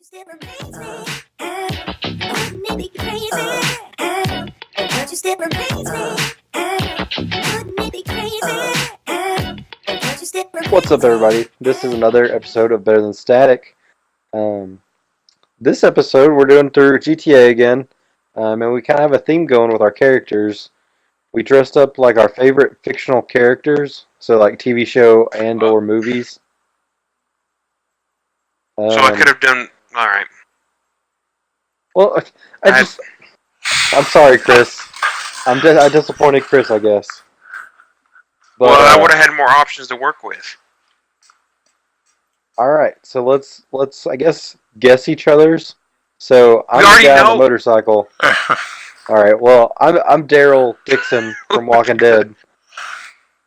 still amaze me. Wouldn't it be crazy? Don't you still amaze me? Wouldn't it be crazy? Don't you still amaze What's up, everybody? This is another episode of Better Than Static. This episode, we're doing through GTA again, and we kind of have a theme going with our characters. We dressed up like our favorite fictional characters, so like TV show and or movies. So I could have done. All right. Well, I'm sorry, Chris. I disappointed Chris, I guess. But, Well, I would have had more options to work with. all right, so let's I guess guess each other's. So I'm We the already guy on know. the motorcycle. All right, well I'm Daryl Dixon from Walking Dead.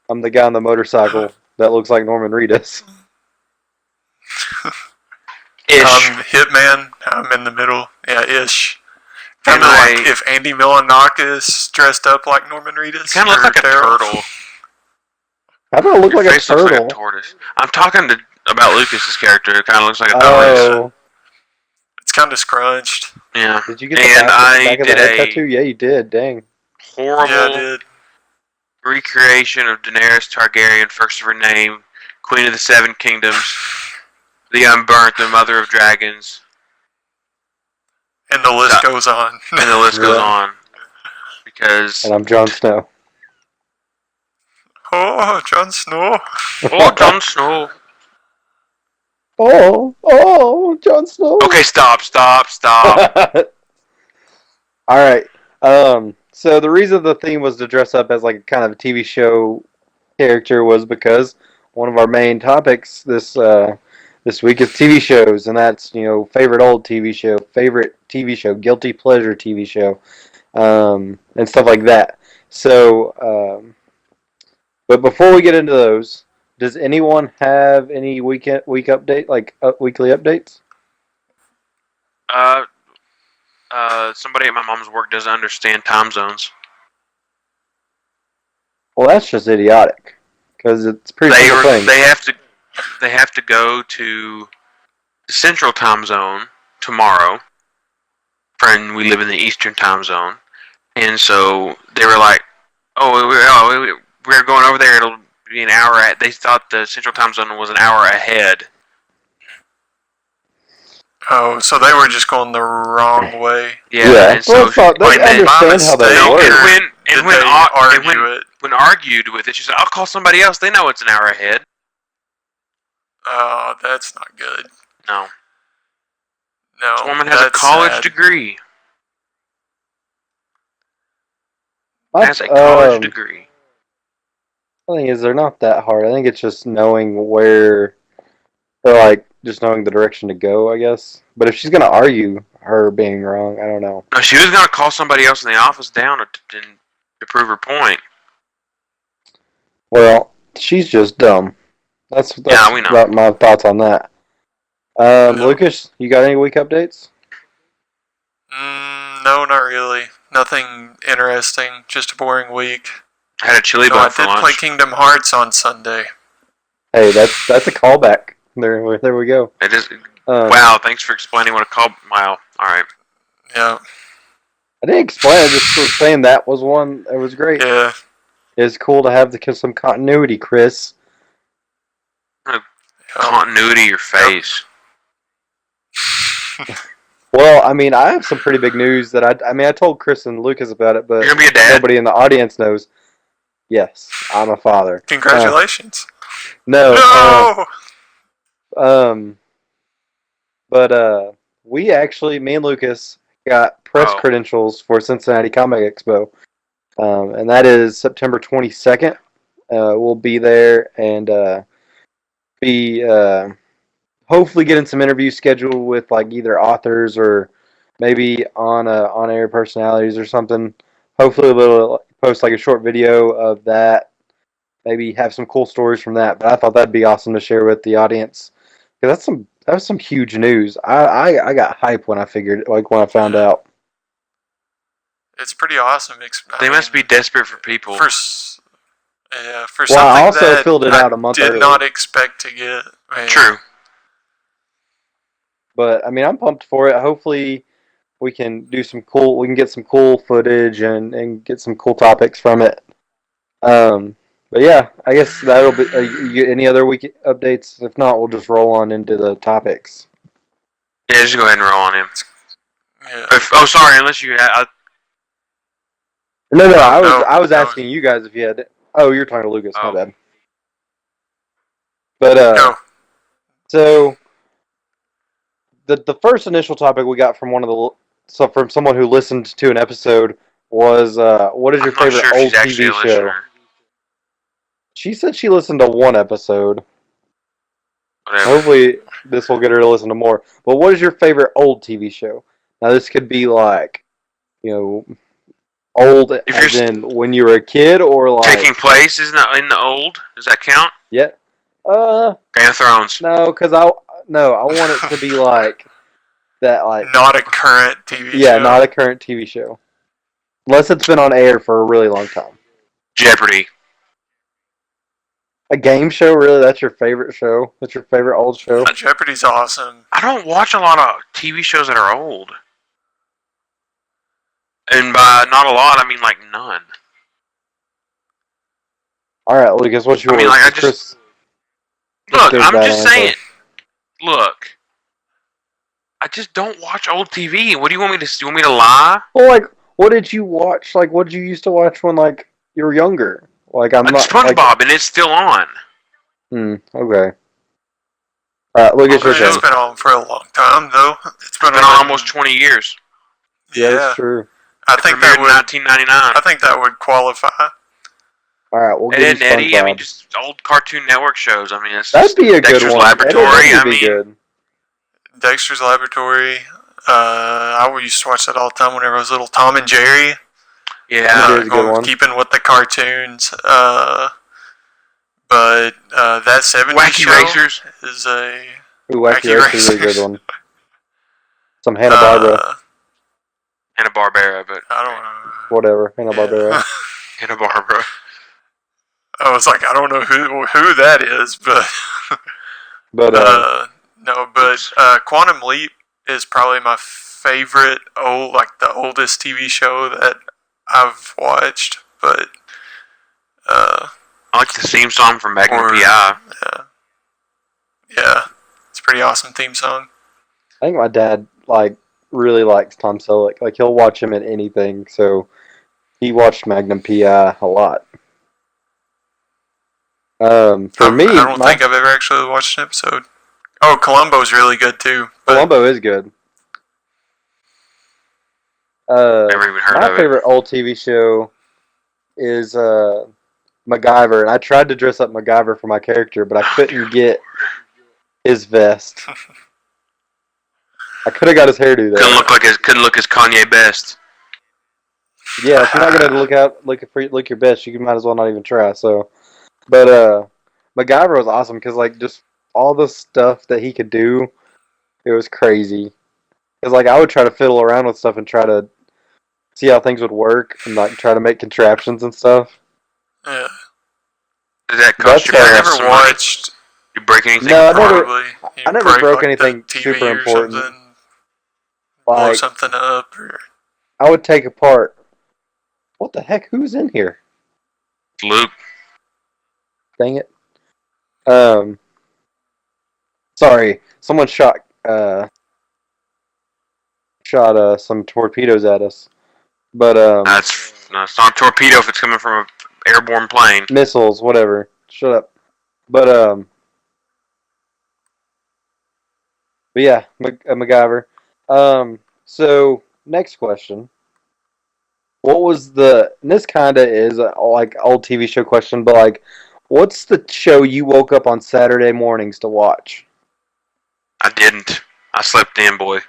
I'm the guy on the motorcycle that looks like Norman Reedus. Ish. Hitman. I'm in the middle. Yeah, ish. And Kind of like if Andy Milonakis dressed up like Norman Reedus. Kind of look like a Daryl. turtle. How do I look Your like a face looks turtle? like a tortoise. I'm talking about Lucas's character. It kind of looks like a tortoise. Oh, It's kind of scrunched. Yeah. did you get the And back of the I head did tattoo? Yeah, you did. Dang. Horrible Yeah, I did. recreation of Daenerys Targaryen, first of her name, Queen of the Seven Kingdoms, the Unburnt, the Mother of Dragons, And the list goes on. and the list goes Yeah. on. Because And I'm Jon Snow. Oh, Jon Snow. oh, Jon Snow. Oh, Jon Snow. Okay, stop. All right. So the reason the theme was to dress up as like a kind of a TV show character was because one of our main topics this week is TV shows, and that's favorite old TV show, favorite TV show, guilty pleasure TV show, and stuff like that. So, but before we get into those, does anyone have any week update, like weekly updates? Somebody at my mom's work doesn't understand time zones. Well, that's just idiotic because it's a pretty simple thing. They have to go to the Central Time Zone tomorrow. Friend, we live in the Eastern Time Zone, and so they were like, we're going over there. It'll be an hour. They thought the Central Time Zone was an hour ahead. Oh, so they were just going the wrong way. Yeah. And Well, so they understand how they mistake. work. when argued with it, she said, "I'll call somebody else. They know it's an hour ahead." Oh, that's not good. No, No, this woman has a that's college sad. degree. That's, Has a college degree. The thing is, they're not that hard. I think it's just knowing where, or like just knowing the direction to go, I guess. But if she's gonna argue her being wrong, I don't know. No, she was going to call somebody else in the office down to prove her point. Well, she's just dumb. That's Yeah, we know. about my thoughts on that. Lucas, you got any week updates? No, not really. Nothing interesting. Just a boring week. I had a chili No, I bun for did play lunch. Kingdom Hearts on Sunday. Hey, that's a callback. There we go. It is. Wow, thanks for explaining what a call. Wow. All right. Yeah. I didn't explain. I just was saying that was one. It was great. Yeah. It's cool to have some continuity, Chris. Continuity, your face. Well, I mean, I have some pretty big news that I told Chris and Lucas about it, but You're gonna be a dad. nobody in the audience knows. Yes, I'm a father. Congratulations. No. No! But we actually, me and Lucas, got press credentials for Cincinnati Comic Expo, and that is September 22nd. We'll be there and be hopefully getting some interviews scheduled with like either authors or maybe on-air personalities or something. Hopefully we'll post like a short video of that. Maybe have some cool stories from that. But I thought that'd be awesome to share with the audience because that was some huge news. I got hype when I found out. It's pretty awesome. They must be desperate for people. For something I also that filled it out a month did early. not expect to get. Man. True. But I mean, I'm pumped for it. Hopefully, we can do some cool. We can get some cool footage and get some cool topics from it. But yeah, I guess that'll be. Any other week updates? If not, we'll just roll on into the topics. Yeah, just go ahead and roll on him. Yeah. Sorry, unless you had. No, No, I was no. asking you guys if you had. Oh, you're talking to Lucas. Oh. My bad. But No. so the first initial topic we got from from someone who listened to an episode was what is your I'm not favorite sure if old she's actually TV a show? listener. She said she listened to one episode. Whatever. Hopefully, this will get her to listen to more. But what is your favorite old TV show? Now, this could be like, old If as you're in when you were a kid, or like taking place isn't that in the old? Does that count? yeah. Game of Thrones. No, because I want it to be like that, like Not a current TV show. yeah, not a current TV show, unless it's been on air for a really long time. Jeopardy. A game show, really? That's your favorite show? That's your favorite old show? Jeopardy's awesome. I don't watch a lot of TV shows that are old. And by not a lot, I mean like none. All right, Lucas, what's yours? I mean, like, I just- Chris, Look, there's I'm that just answer. saying. Look. I just don't watch old TV. What do you want me to do? You want me to lie? Well, like, what did you watch? Like, what did you used to watch when, like, you were younger? Like, I'm Like not. SpongeBob, Like, and it's still on. Okay. All right, Lucas, your Okay. turn. It's been on for a long time, though. It's been Been on on almost 20 years. Yeah, Yeah, that's true. I It think premiered that in would. 1999. I think that would qualify. All right, we'll Ed, give Ed and you Eddie, I mean, SpongeBob. just old Cartoon Network shows. I mean, it's That'd just be a good Dexter's one. Laboratory. That'd I be mean, good. Dexter's Laboratory. I used to watch that all the time whenever I was little. Tom and Jerry. yeah. Jerry's a good one. Keeping with the cartoons. But that 70s Wacky show Racers. is a Ooh, Wacky Wacky Racers is a good Racers. one. Some Hanna-Barbara. Hanna-Barbera, but I don't know. Whatever. Hanna-Barbera. Yeah. Hanna-Barbera. I was like, I don't know who that is, but But, no. But Quantum Leap is probably my favorite the oldest TV show that I've watched. But I like the theme song from Magnum Or- P.I. yeah, it's a pretty awesome theme song. I think my dad, like, really likes Tom Selleck. Like, he'll watch him in anything, so he watched Magnum P.I. a lot. For me, I don't think I've ever actually watched an episode. Oh, Columbo's really good too. But Columbo is good. Never even heard My of favorite old TV show is MacGyver, and I tried to dress up MacGyver for my character, but I couldn't get his vest. I could have got his hairdo it. there. Couldn't look as Kanye best. Yeah, if you're not gonna look your best, you might as well not even try. So, but MacGyver was awesome because like just all the stuff that he could do, it was crazy. Because like I would try to fiddle around with stuff and try to see how things would work and like try to make contraptions and stuff. yeah, Did that That's cost your how I parents never some money? watched. You break anything? No, I never- Probably. You I never break, broke like, the anything TV super or important. something, blow Like something up. Or, I would take apart. What the heck? Who's in here? Luke. Dang it. Sorry, someone shot some torpedoes at us. But It's not a torpedo if it's coming from an airborne plane. missiles, whatever. Shut up. But yeah, MacGyver. So next question. What was and this kind of is a, like old TV show question, but like, what's the show you woke up on Saturday mornings to watch? I didn't. I slept in, boy.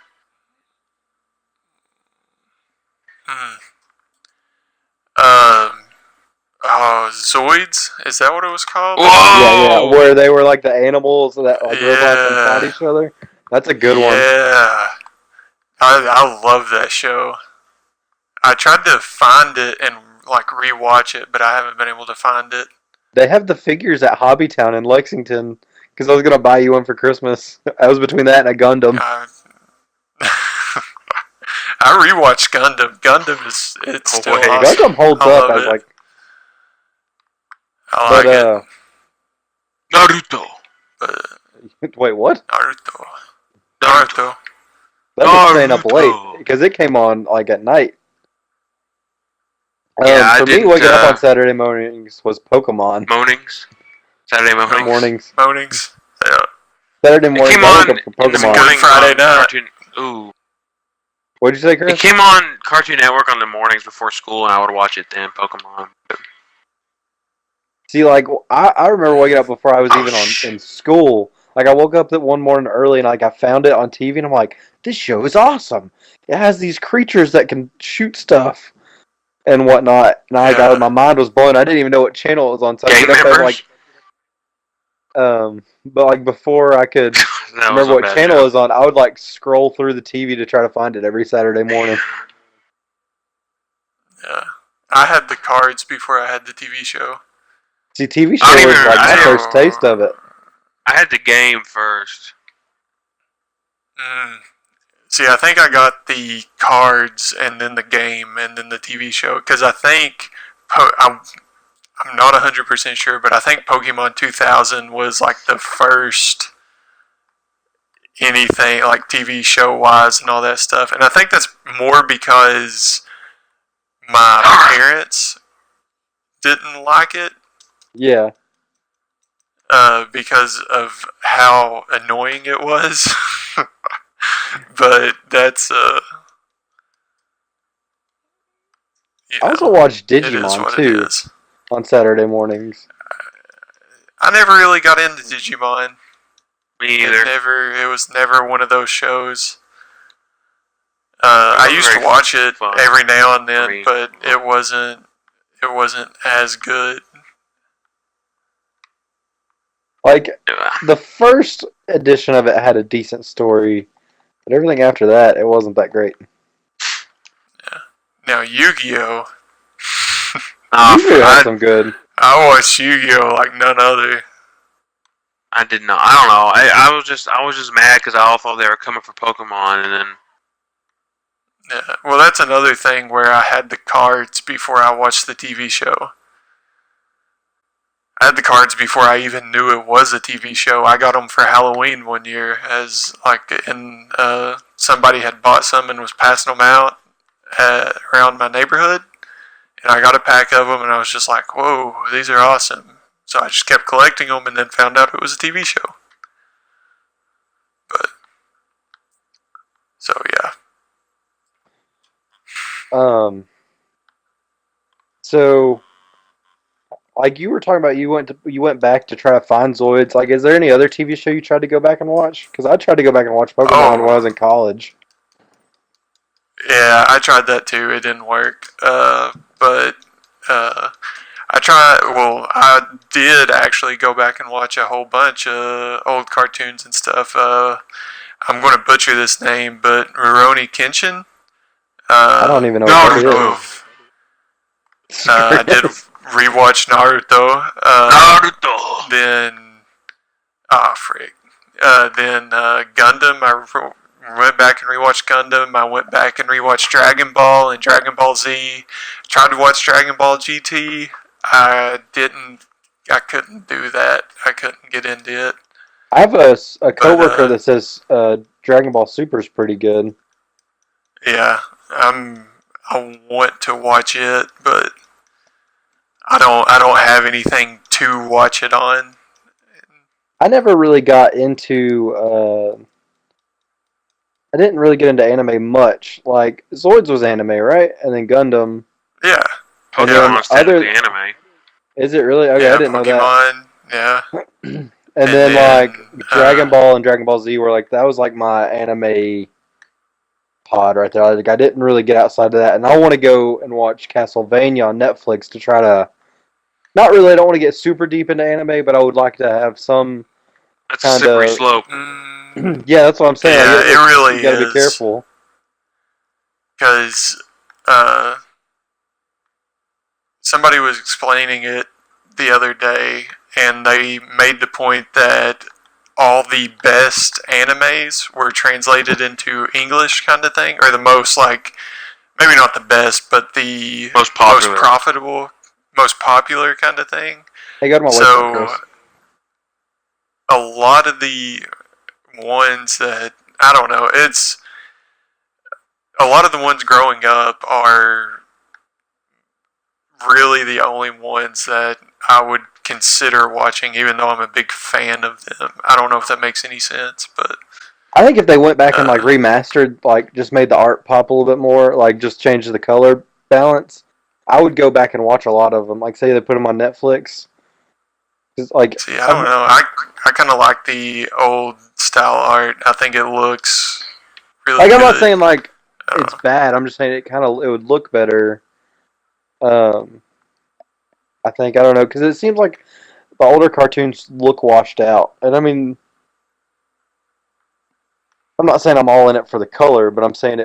Zoids? Is that what it was called? Whoa! Yeah, where they were like the animals that like robots and Yeah. fought each other. That's a good one. Yeah. I love that show. I tried to find it and like rewatch it, but I haven't been able to find it. They have the figures at Hobbytown in Lexington because I was gonna buy you one for Christmas. I was between that and a Gundam. I rewatched Gundam. Gundam it's Oh, still wait. awesome. Gundam holds I up love as it. like, I like but Naruto. wait, what? Naruto. Naruto. That was staying up late Naruto. because it came on like at night. Yeah, I For me, didn't, waking up on Saturday mornings was Pokemon. Mornings. Saturday mornings. Mornings. Mornings. Yeah. Saturday It mornings, came I on wake up for in the Pokemon. mornings Friday on night. Cartoon. Ooh. What'd you say, It Chris? came on Cartoon Network on the mornings before school, and I would watch it then. Pokemon. See, like I remember waking up before I was Oh, even in school. Like I woke up that one morning early and like I found it on TV and I'm like, this show is awesome. It has these creatures that can shoot stuff and whatnot. And I got Yeah. my mind was blown. I didn't even know what channel it was on. So I Gang get up at members. but like before I could That was remember a what bad channel show. it was on, I would like scroll through the TV to try to find it every Saturday morning. Yeah. I had the cards before I had the TV show. See, TV I show don't was even- like I my didn't- first taste of it. I had the game first. See, I think I got the cards and then the game and then the TV show because I think I'm not 100% sure, but I think Pokemon 2000 was like the first anything like TV show wise and all that stuff. And I think that's more because my parents didn't like it Yeah. because of how annoying it was. But that's I also watched it is Digimon what too it is. on Saturday mornings. I never really got into Digimon. Me either. It was never one of those shows. I was used to very watch it fun every now and for then, me. but it wasn't as good. Like the first edition of it had a decent story, but everything after that, it wasn't that great. Now Yu-Gi-Oh! Yu-Gi-Oh had I some good. I watched Yu-Gi-Oh! Like none other. did not. I don't know. I was just mad because I all thought they were coming for Pokemon, and then Yeah. Well, that's another thing where I had the cards before I watched the TV show. I had the cards before I even knew it was a TV show. I got them for Halloween one year, as like somebody had bought some and was passing them out around my neighborhood, and I got a pack of them, and I was just like, "Whoa, these are awesome!" So I just kept collecting them, and then found out it was a TV show. But so yeah, So like you were talking about, you went back to try to find Zoids. Like, is there any other TV show you tried to go back and watch? Because I tried to go back and watch Pokemon when I was in college. yeah, I tried that too. It didn't work. But I did actually go back and watch a whole bunch of old cartoons and stuff. I'm going to butcher this name, but Rurouni Kenshin. I don't even know what that Naruto. is. I did rewatch Naruto. Naruto. Then, frick. Then Gundam. I went back and rewatched Gundam. I went back and rewatched Dragon Ball and Dragon Ball Z. Tried to watch Dragon Ball GT. I couldn't do that. I couldn't get into it. I have a coworker that says Dragon Ball Super is pretty good. Yeah, I want to watch it, but I don't have anything to watch it on. I never really got into. I didn't really get into anime much. Like Zoids was anime, right? And then Gundam. Yeah. Pokemon's technically anime. Is it really? Okay, Yeah, I didn't know that. Pokemon, yeah. And And then then, like Dragon Ball and Dragon Ball Z were like that was like my anime pod right there. Like I didn't really get outside of that, and I want to go and watch Castlevania on Netflix to try to. Not really. I don't want to get super deep into anime, but I would like to have some. That's a slippery slope. Yeah, that's what I'm saying. Yeah, Like, it really you gotta is. be careful. Because somebody was explaining it the other day, and they made the point that all the best animes were translated into English, kind of thing, or the most like maybe not the best, but the Most popular. most profitable, most popular kind of thing. Hey, go to my website, So Chris. a lot of the ones that I don't know, it's a lot of the ones growing up are really the only ones that I would consider watching, even though I'm a big fan of them. I don't know if that makes any sense, but I think if they went back and like remastered, like just made the art pop a little bit more, like just changed the color balance, I would go back and watch a lot of them. Like say they put them on Netflix. 'Cause, like, see, I don't know. I kind of like the old style art. I think it looks really like good. I'm not saying like I don't it's know. bad. I'm just saying it would look better. I think I don't know because it seems like the older cartoons look washed out, and I mean, I'm not saying I'm all in it for the color, but I'm saying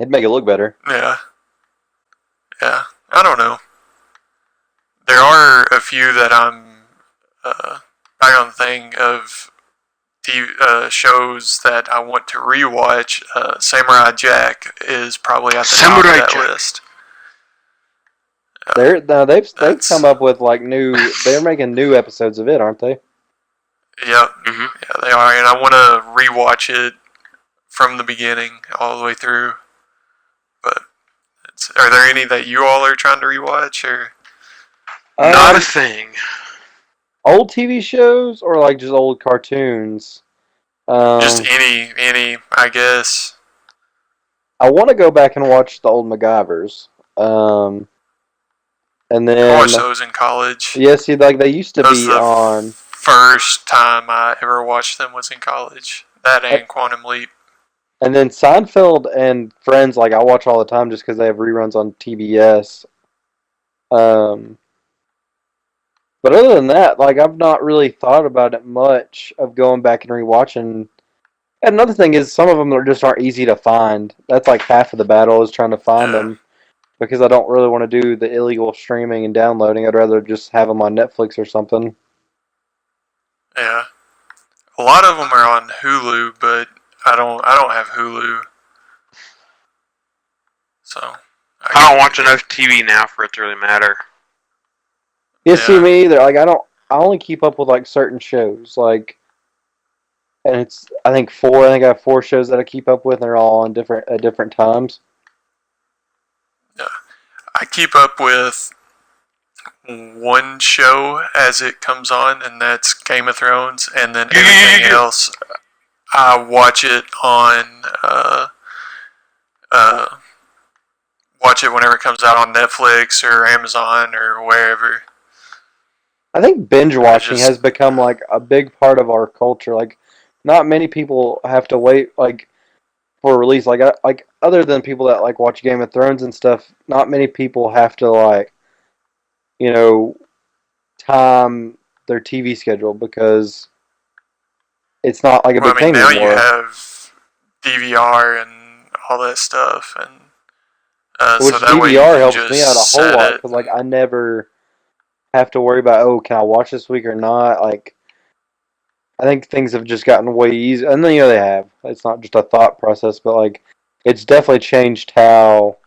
it'd make it look better. Yeah. Yeah. I don't know. There are a few that I'm back on the thing of shows that I want to rewatch. Samurai Jack is probably at the top of Samurai that Jack. list. They've come up with like new. They're making new episodes of it, aren't they? Yep. Mhm. Yeah, they are, and I want to rewatch it from the beginning all the way through. But are there any that you all are trying to rewatch, or Not a thing. Old TV shows or like just old cartoons. just any? I guess. I want to go back and watch the old MacGyvers. And I then watched those in college. yeah, see, like they used to That was be the on. first time I ever watched them was in college. That and Quantum Leap. And then Seinfeld and Friends, like I watch all the time just because they have reruns on TBS. But other than that, like I've not really thought about it much of going back and rewatching. And another thing is some of them aren't easy to find. That's like half of the battle is trying to find them because I don't really want to do the illegal streaming and downloading. I'd rather just have them on Netflix or something. Yeah. A lot of them are on Hulu, but I don't have Hulu. So I don't watch enough TV now for it to really matter. You see Yeah. me either. Like I only keep up with like certain shows. Like, and it's I think I have 4 shows that I keep up with, and they're all on different times. I keep up with one show as it comes on, and that's Game of Thrones, and then everything else I watch it on watch it whenever it comes out on Netflix or Amazon or wherever. I think binge watching just- has become like a big part of our culture. Like, not many people have to wait like for a release. Like other than people that like watch Game of Thrones and stuff, not many people have to like, you know, time their TV schedule because it's not like a Well, big I mean, thing now anymore. you have DVR and all that stuff, and Which so that way you DVR can helps just me out a whole set lot it. because like I never have to worry about can I watch this week or not. Like I think things have just gotten way easier, and then they have. It's not just a thought process, but like it's definitely changed how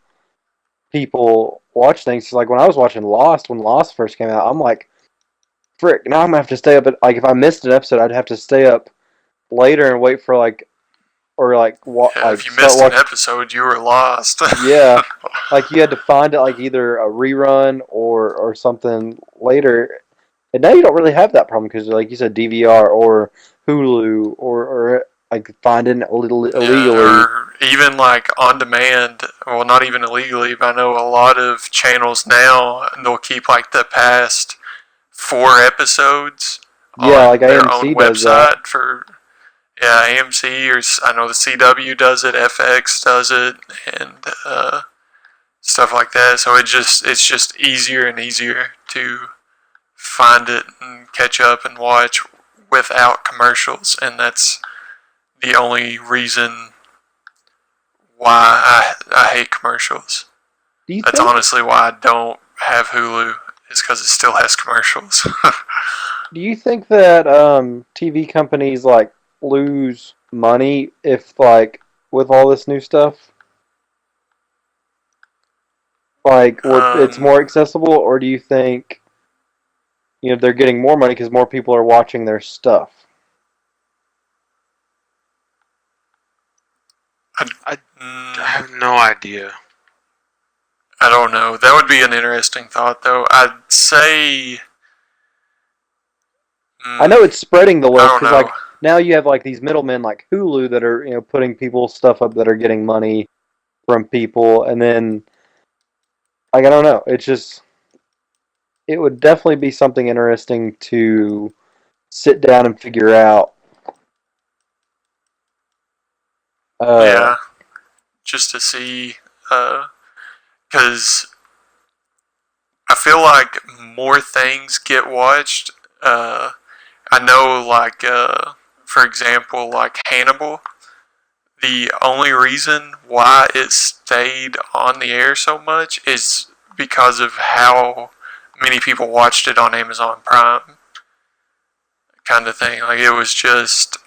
people watch things. So, like when I was watching Lost, when Lost first came out, I'm like, frick, now I'm gonna have to stay up. Like if I missed an episode, I'd have to stay up later and wait for like If you missed an episode, you were lost. Yeah, like you had to find it like either a rerun or something later. And now you don't really have that problem because, like you said, DVR or Hulu or like finding it illegally. or even like on demand. Well, not even illegally, but I know a lot of channels now they'll keep like the past 4 episodes Yeah, on like their AMC own does that. website for AMC, or I know the CW does it, FX does it, and stuff like that. So it's just easier and easier to find it and catch up and watch without commercials, and that's the only reason why I hate commercials. Do you That's think? honestly why I don't have Hulu, is because it still has commercials. Do you think that TV companies like lose money if like with all this new stuff? Like, it's more accessible, or do you think they're getting more money because more people are watching their stuff? I have no idea. I don't know. That would be an interesting thought, though. I'd say. I know it's spreading the wealth I don't because know. like now you have like these middlemen like Hulu that are putting people's stuff up that are getting money from people, and then like I don't know. It's just it would definitely be something interesting to sit down and figure out. Yeah, just to see, because I feel like more things get watched. I know, like, for example, like Hannibal. The only reason why it stayed on the air so much is because of how many people watched it on Amazon Prime, kind of thing. Like, it was just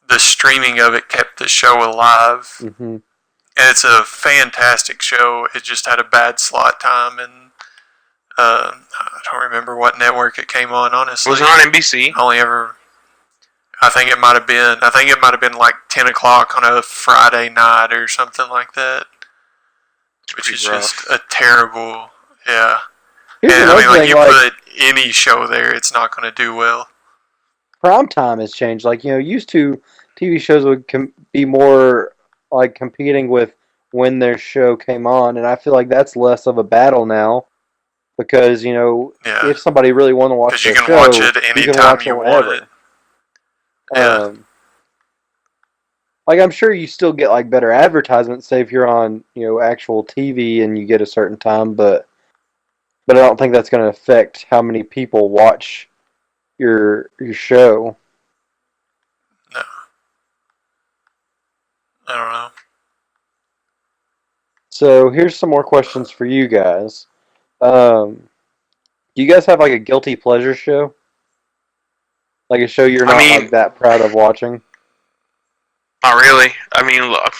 the streaming of it kept the show alive. Mm-hmm. And it's a fantastic show. It just had a bad slot time, and I don't remember what network it came on. Honestly, Was it on NBC? I think it might have been. I think it might have been like 10 o'clock on a Friday night or something like that. Which is rough. just a terrible. Yeah. Here's And I another mean, like thing, you like, put any show there, it's not going to do well. prime time has changed. Like used to TV shows would be more like competing with when their show came on, and I feel like that's less of a battle now because Yeah. if somebody really want to watch Because you their can show, watch it you can anytime watch you it want whenever. it. Yeah. Like I'm sure you still get like better advertisements, say if you're on actual TV and you get a certain time, but I don't think that's going to affect how many people watch your show. No. I don't know. So here's some more questions for you guys. Do you guys have like a guilty pleasure show? Like a show you're not like that proud of watching? Not really. I mean, look,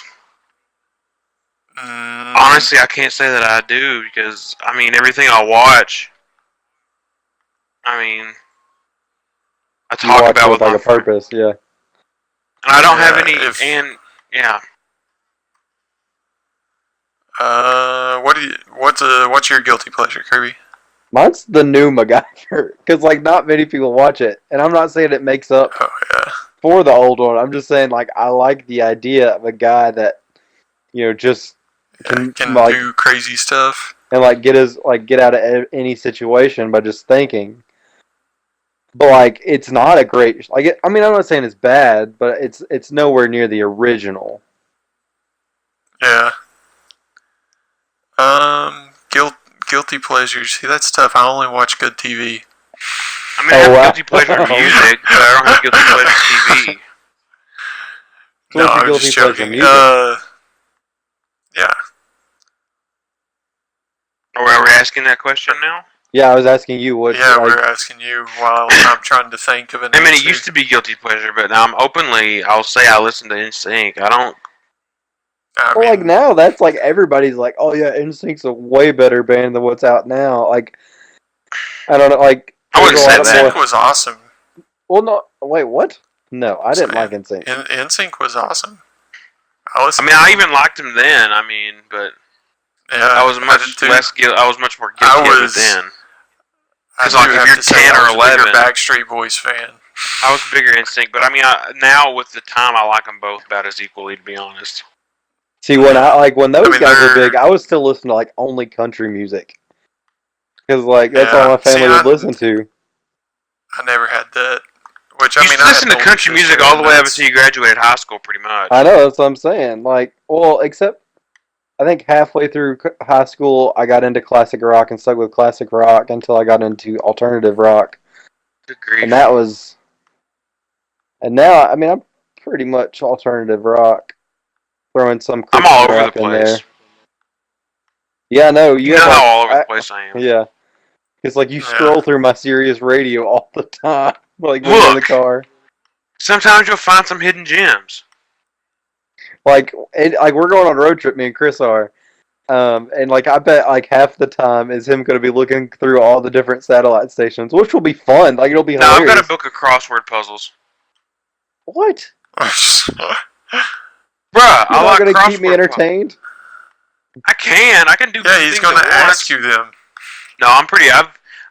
honestly, I can't say that I do because I mean everything I watch. I mean, I You talk watch about it with with like my a friends. purpose, yeah. And I don't have Yeah, any. if- And yeah, what's your guilty pleasure, Kirby? Mine's the new MacGyver because like not many people watch it, and I'm not saying it makes up Oh yeah. for the old one. I'm just saying like I like the idea of a guy that just Can like do crazy stuff. and like get out of any situation by just thinking. But like it's not a great like I mean I'm not saying it's bad, but it's nowhere near the original. Yeah. Guilty pleasures. See, that's tough. I only watch good TV. I mean, I have guilty pleasure music, but I don't have guilty pleasure TV. So No, what's your I'm guilty just pleasure joking. music? Yeah. Are we asking that question now? Yeah, I was asking you what. Yeah, like, we're asking you while I'm trying to think of an I mean, it answer. used to be guilty pleasure, but now I'll say I listen to NSYNC. I don't. I well, mean, like now that's like everybody's like, oh yeah, NSYNC's a way better band than what's out now. Like I don't know, like I wouldn't there's a say lot of that. NSYNC was awesome. Well, no, wait, what? No, I didn't like NSYNC. NSYNC was awesome. I mean, I even liked them then. I mean, but yeah, I was much less I was much more guilty of it then. Because like if you're 10 or 11, Backstreet Boys fan. I was bigger NSYNC. But I mean, now with the time, I like them both about as equally, to be honest. See, when those guys were big, I was still listening to like only country music because like that's all my family would listen to. I never had that. Which You I mean, used to listen to country music all the way up until you graduated high school, pretty much. I know, that's what I'm saying. Like, well, except I think halfway through high school, I got into classic rock and stuck with classic rock until I got into alternative rock. Good grief. And that was, and now I mean I'm pretty much alternative rock, throwing some I'm Christian all over rock the in place. there. Yeah, no, You know how all over the place I am. Yeah, It's like you scroll through my Sirius radio all the time, like when you're in the Look. car. Sometimes you'll find some hidden gems. Like we're going on a road trip, me and Chris are. And like I bet like half the time is him going to be looking through all the different satellite stations, which will be fun. Like it'll be No, I've hilarious. got a book of crossword puzzles. What? Bruh, You're I not like going to crossword keep me entertained? I can do Yeah, he's things going to at ask once. you them. No,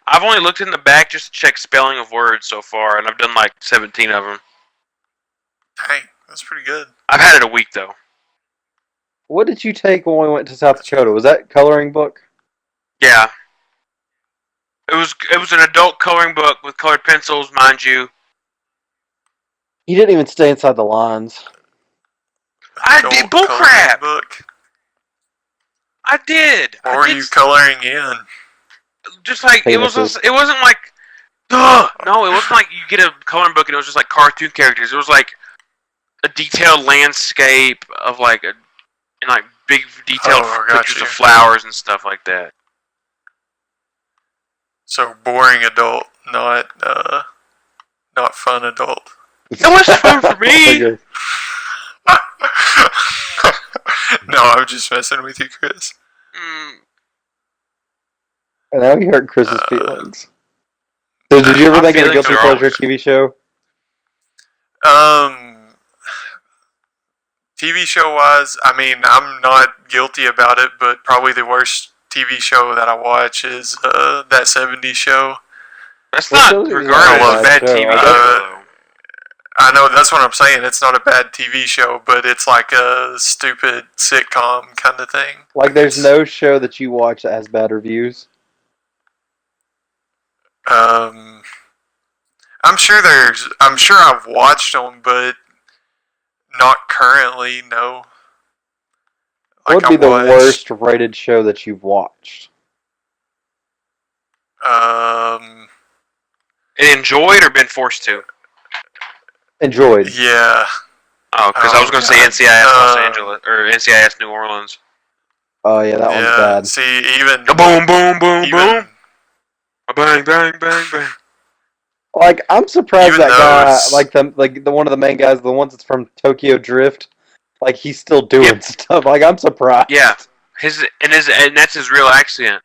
I've only looked in the back just to check spelling of words so far, and I've done like 17 of them. Dang, that's pretty good. I've had it a week though. What did you take when we went to South Dakota? Was that coloring book? Yeah. It was an adult coloring book with colored pencils, mind you. You didn't even stay inside the lines. I did Adult coloring bullcrap. book. I did. What were you coloring in? Just like Penises. it wasn't like, duh. No, it wasn't like you get a coloring book and it was just like cartoon characters. It was like a detailed landscape of like big detailed pictures of flowers and stuff like that. So boring adult, not fun adult. It was fun for me. Okay. No, I'm just messing with you, Chris. And now you hurt Chris's feelings. So did you ever My think of a feelings guilty are pleasure always- TV show? TV show wise, I mean, I'm not guilty about it, but probably the worst TV show that I watch is that 70s show. That's Well, not shows is regarded not a as bad bad show. TV I show. I know, that's what I'm saying. It's not a bad TV show, but it's like a stupid sitcom kind of thing. Like there's no show that you watch that has bad reviews? I'm sure I've watched them, but not currently, no. What would be the worst rated show that you've watched? Enjoyed or been forced to? Enjoyed. Yeah. Oh, because I was going to say NCIS Los Angeles or NCIS New Orleans. Oh yeah, that one's bad. See, even Boom, boom, boom, boom. Bang, bang, bang, bang. Like I'm surprised Even that guy, those- like the one of the main guys, the ones that's from Tokyo Drift, like he's still doing Yep. stuff. Like I'm surprised. Yeah, and that's his real accent.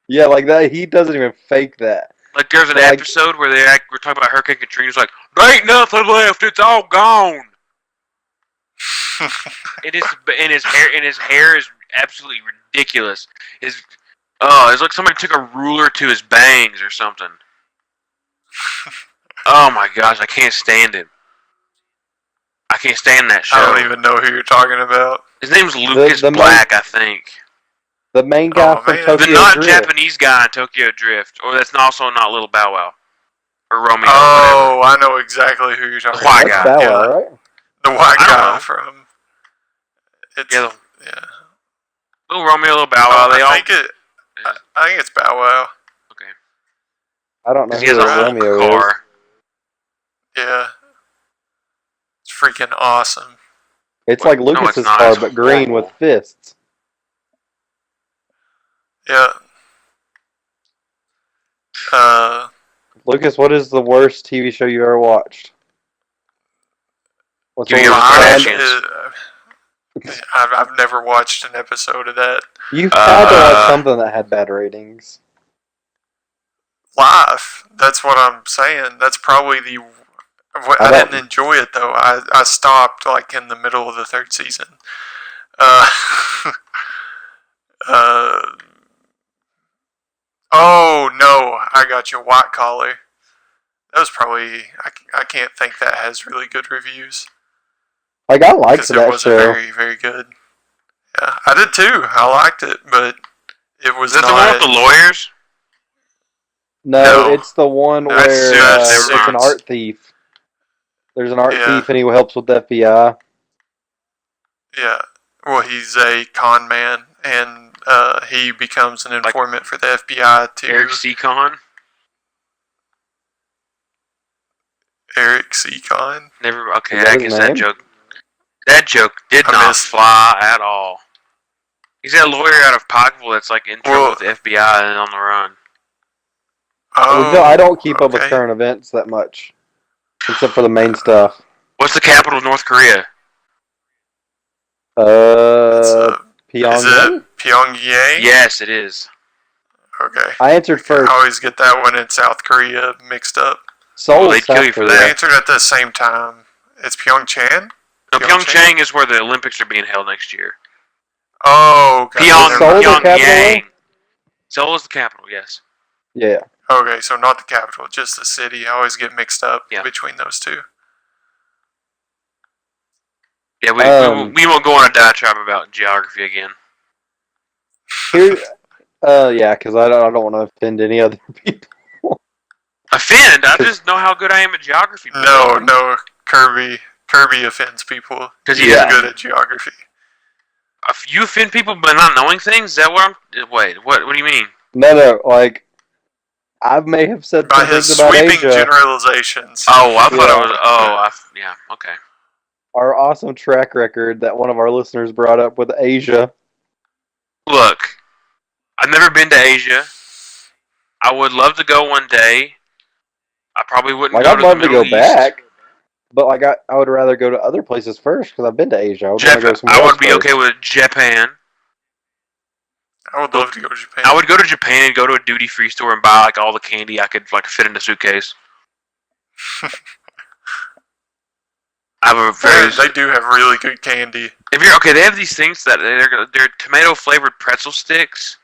Yeah, like that. He doesn't even fake that. Like there's an Like- episode where we're talking about Hurricane Katrina. It's like there ain't nothing left. It's all gone. His hair is absolutely ridiculous. It's like somebody took a ruler to his bangs or something. Oh my gosh, I can't stand him. I can't stand that show. I don't even know who you're talking about. His name's Lucas the Black, I think. The main guy Oh, from man. Tokyo The not Drift. Japanese guy in Tokyo Drift, or that's also not Little Bow Wow or Romeo. Oh, I know exactly who you're talking The white about. That's guy. Bow Wow, Yeah. right? The white I don't guy know. from. It's, Yeah, yeah. Little Romeo, Little Bow Wow. They all. I think it's Bow Wow. Okay. I don't know He has who a whole Romeo is. car. Yeah. It's freaking awesome. It's What? like No, Lucas's it's not. car, It's but green horrible. with fists. Yeah. Lucas, what is the worst TV show you ever watched? What's Give me one a of five the- chance. I've never watched an episode of that. You've had to watch something that had bad ratings. Live. That's what I'm saying. That's probably the. I I don't- didn't enjoy it though. I stopped like in the middle of the third season. Oh no, I got you. White Collar. That was probably. I can't think that has really good reviews Like I liked because it that wasn't show. very very good. Yeah, I did too. I liked it, but it was Is that not. the one with the lawyers? No, No. it's the one That's where just it's an Six. art thief. There's an art Yeah. thief and he helps with the FBI. Yeah. Well, he's a con man, and he becomes an informant for the FBI to Eric Seacon? Eric Seacon. Never. Okay, Is that I his guess name? that joke did I not missed- fly at all. He's that lawyer out of Pikeville that's like in trouble Well- with the FBI and on the run. Oh, No, I don't keep up with okay. current events that much, except for the main stuff. What's the capital of North Korea? It's is it Pyongyang? Pyongyang? Yes, it is. Okay. I answered I first. always get that one in South Korea mixed up. Seoul, Well, they'd kill South you for I Korea. that. answered at the same time. It's Pyeongchang? No, Pyeongchang? Pyeongchang is where the Olympics are being held next year. Oh, okay. Is Never Seoul mind. the capital? Pyongyang. Seoul is the capital, yes. Yeah. Okay, so not the capital, just the city. I always get mixed up Yeah. between those two. Yeah, we won't go on a diatribe about geography again. Here, yeah, because I don't want to offend any other people. Offend? I just know how good I am at geography. No, Kirby offends people. 'Cause He's yeah. good at geography. If you offend people by not knowing things? Is that what I'm... Wait, what do you mean? No, like, I may have said By some his things about sweeping Asia. generalizations. Oh, I thought Yeah. it was... Oh, yeah, okay. Our awesome track record that one of our listeners brought up with Asia. Look, I've never been to Asia. I would love to go one day. I probably wouldn't Like, go I'd to the love to Middle go East. back, but like, I would rather go to other places first because I've been to Asia. I would want to go somewhere I else would be first. okay with Japan. I would love to go to Japan. I would go to Japan and go to a duty-free store and buy like all the candy I could like fit in a suitcase. I have a very. They do have really good candy. If you're okay, they have these things that they're tomato-flavored pretzel sticks.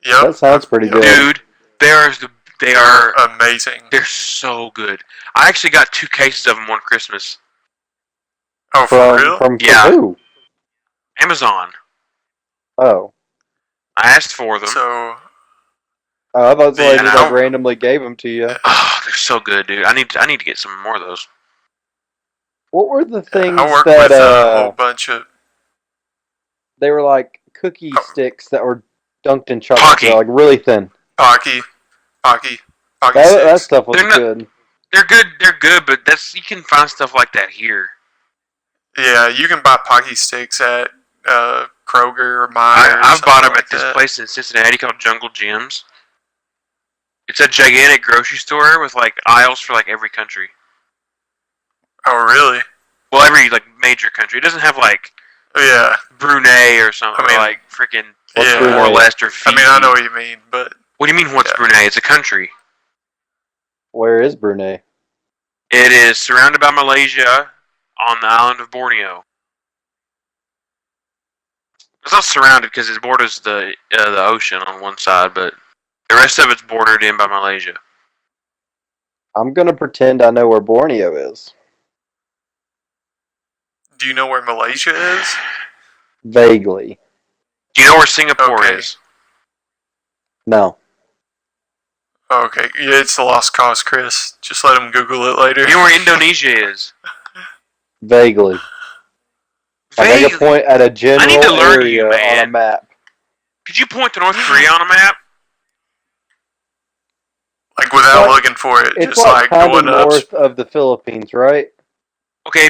Yep. That sounds pretty good. Dude, they are amazing. They're so good. I actually got 2 cases of them one Christmas. Oh, for real? From Yeah. who? Amazon. Oh. I asked for them. So, I thought somebody Yeah, just I like don't- randomly gave them to you. Oh, they're so good, dude. I need to get some more of those. What were the things I work that with a whole bunch of... they were like cookie Oh. sticks that were dunked in chocolate? Pocky. They're like really thin. Pocky That sticks. stuff was They're not- good. They're good, but you can find stuff like that here. Yeah, you can buy Pocky sticks at Kroger or Meijer. I've bought them like at this that. place in Cincinnati called Jungle Gyms. It's a gigantic grocery store with like aisles for like every country. Oh, really? Well, every like major country. It doesn't have like Yeah. Brunei or something, I mean, or like freaking What's Yeah. Brunei? Timor-Leste or I Fiji. mean, I know what you mean, but What do you mean? What's Yeah. Brunei? It's a country. Where is Brunei? It is surrounded by Malaysia on the island of Borneo. It's not surrounded because it borders the ocean on one side, but the rest of it's bordered in by Malaysia. I'm gonna pretend I know where Borneo is. do you know where Malaysia is? Vaguely. Do you know where Singapore Okay. is? No. Okay, yeah, it's the lost cause, Chris. Just let him Google it later. Do you know where Indonesia is? Vaguely. Like I Vaguely. can point at a general need to learn area you, on a man. map. Could you point to North Korea on a map? Like, without Like, looking for it, It's just like kind of going up. north of the Philippines, right? Okay,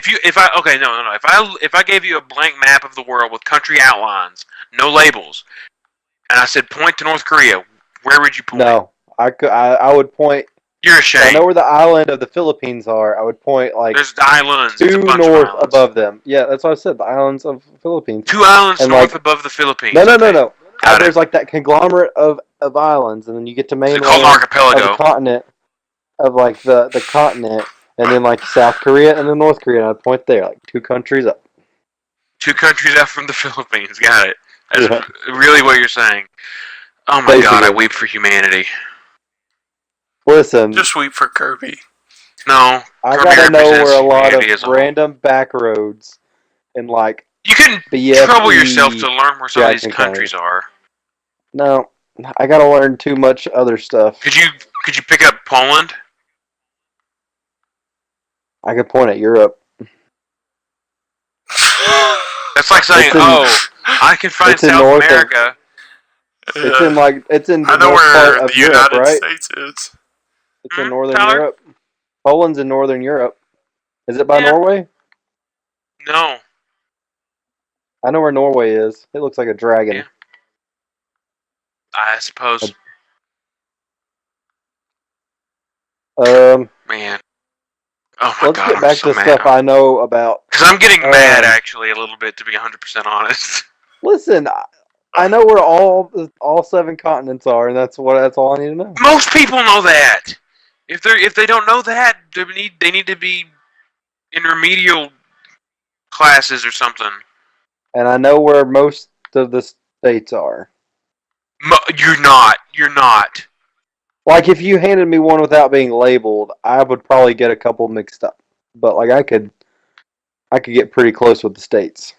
no. If I gave you a blank map of the world with country outlines, no labels, and I said point to North Korea, where would you point? No. I would point. You're I ashamed. know where the island of the Philippines are. I would point like There's islands. It's a two bunch north of islands. above them. Yeah, that's what I said. The islands of the Philippines. 2 islands And, north like- above the Philippines. No. Okay. Got There's like that conglomerate of islands, and then you get to It's mainland called an of archipelago. the continent of like the continent, and then like South Korea and then North Korea. And I'd point there, like 2 countries up. 2 countries out from the Philippines. Got it. That's Yeah. really what you're saying. Oh my god, I Basically. weep for humanity. Listen, Just weep for Kirby. No. I Kirby gotta know represents where a lot of humanity as a whole. random back roads and like You can BFE. trouble yourself to learn where some of these Jackson County. countries are. No, I gotta learn too much other stuff. Could you pick up Poland? I could point at Europe. That's like saying, It's in- I can find it's in South North of- America. It's in like it's in the I know north part where of the Europe, United right? States is. It's in northern Tyler? Europe. Poland's in northern Europe. Is it by Yeah. Norway? No. I know where Norway is. It looks like a dragon. Yeah. I suppose. Man. Oh my Let's god, get I'm back so to mad. stuff I know about. Because I'm getting mad, Um, actually, a little bit, to be 100% honest. Listen, I know where all 7 continents are, and that's all I need to know. Most people know that. If they don't know that, they need to be in remedial classes or something. And I know where most of the states are. You're not. You're not. Like, if you handed me one without being labeled, I would probably get a couple mixed up. But like, I could get pretty close with the states.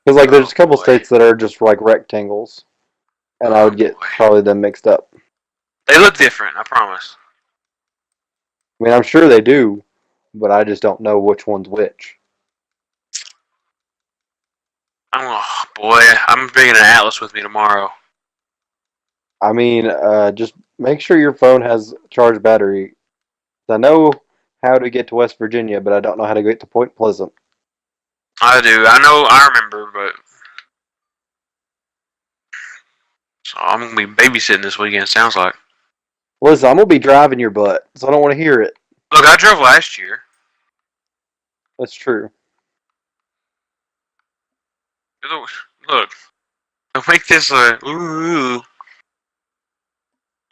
Because like, there's a couple states that are just like rectangles, and I would get probably them mixed up. They look different, I promise. I mean, I'm sure they do, but I just don't know which one's which. Oh boy, I'm bringing an atlas with me tomorrow. I mean, just make sure your phone has charged battery. I know how to get to West Virginia, but I don't know how to get to Point Pleasant. I do. I know. I remember, but so I'm gonna be babysitting this weekend. Sounds like. Listen, I'm gonna be driving your butt, so I don't want to hear it. Look, I drove last year. That's true. Look, don't make this ooh.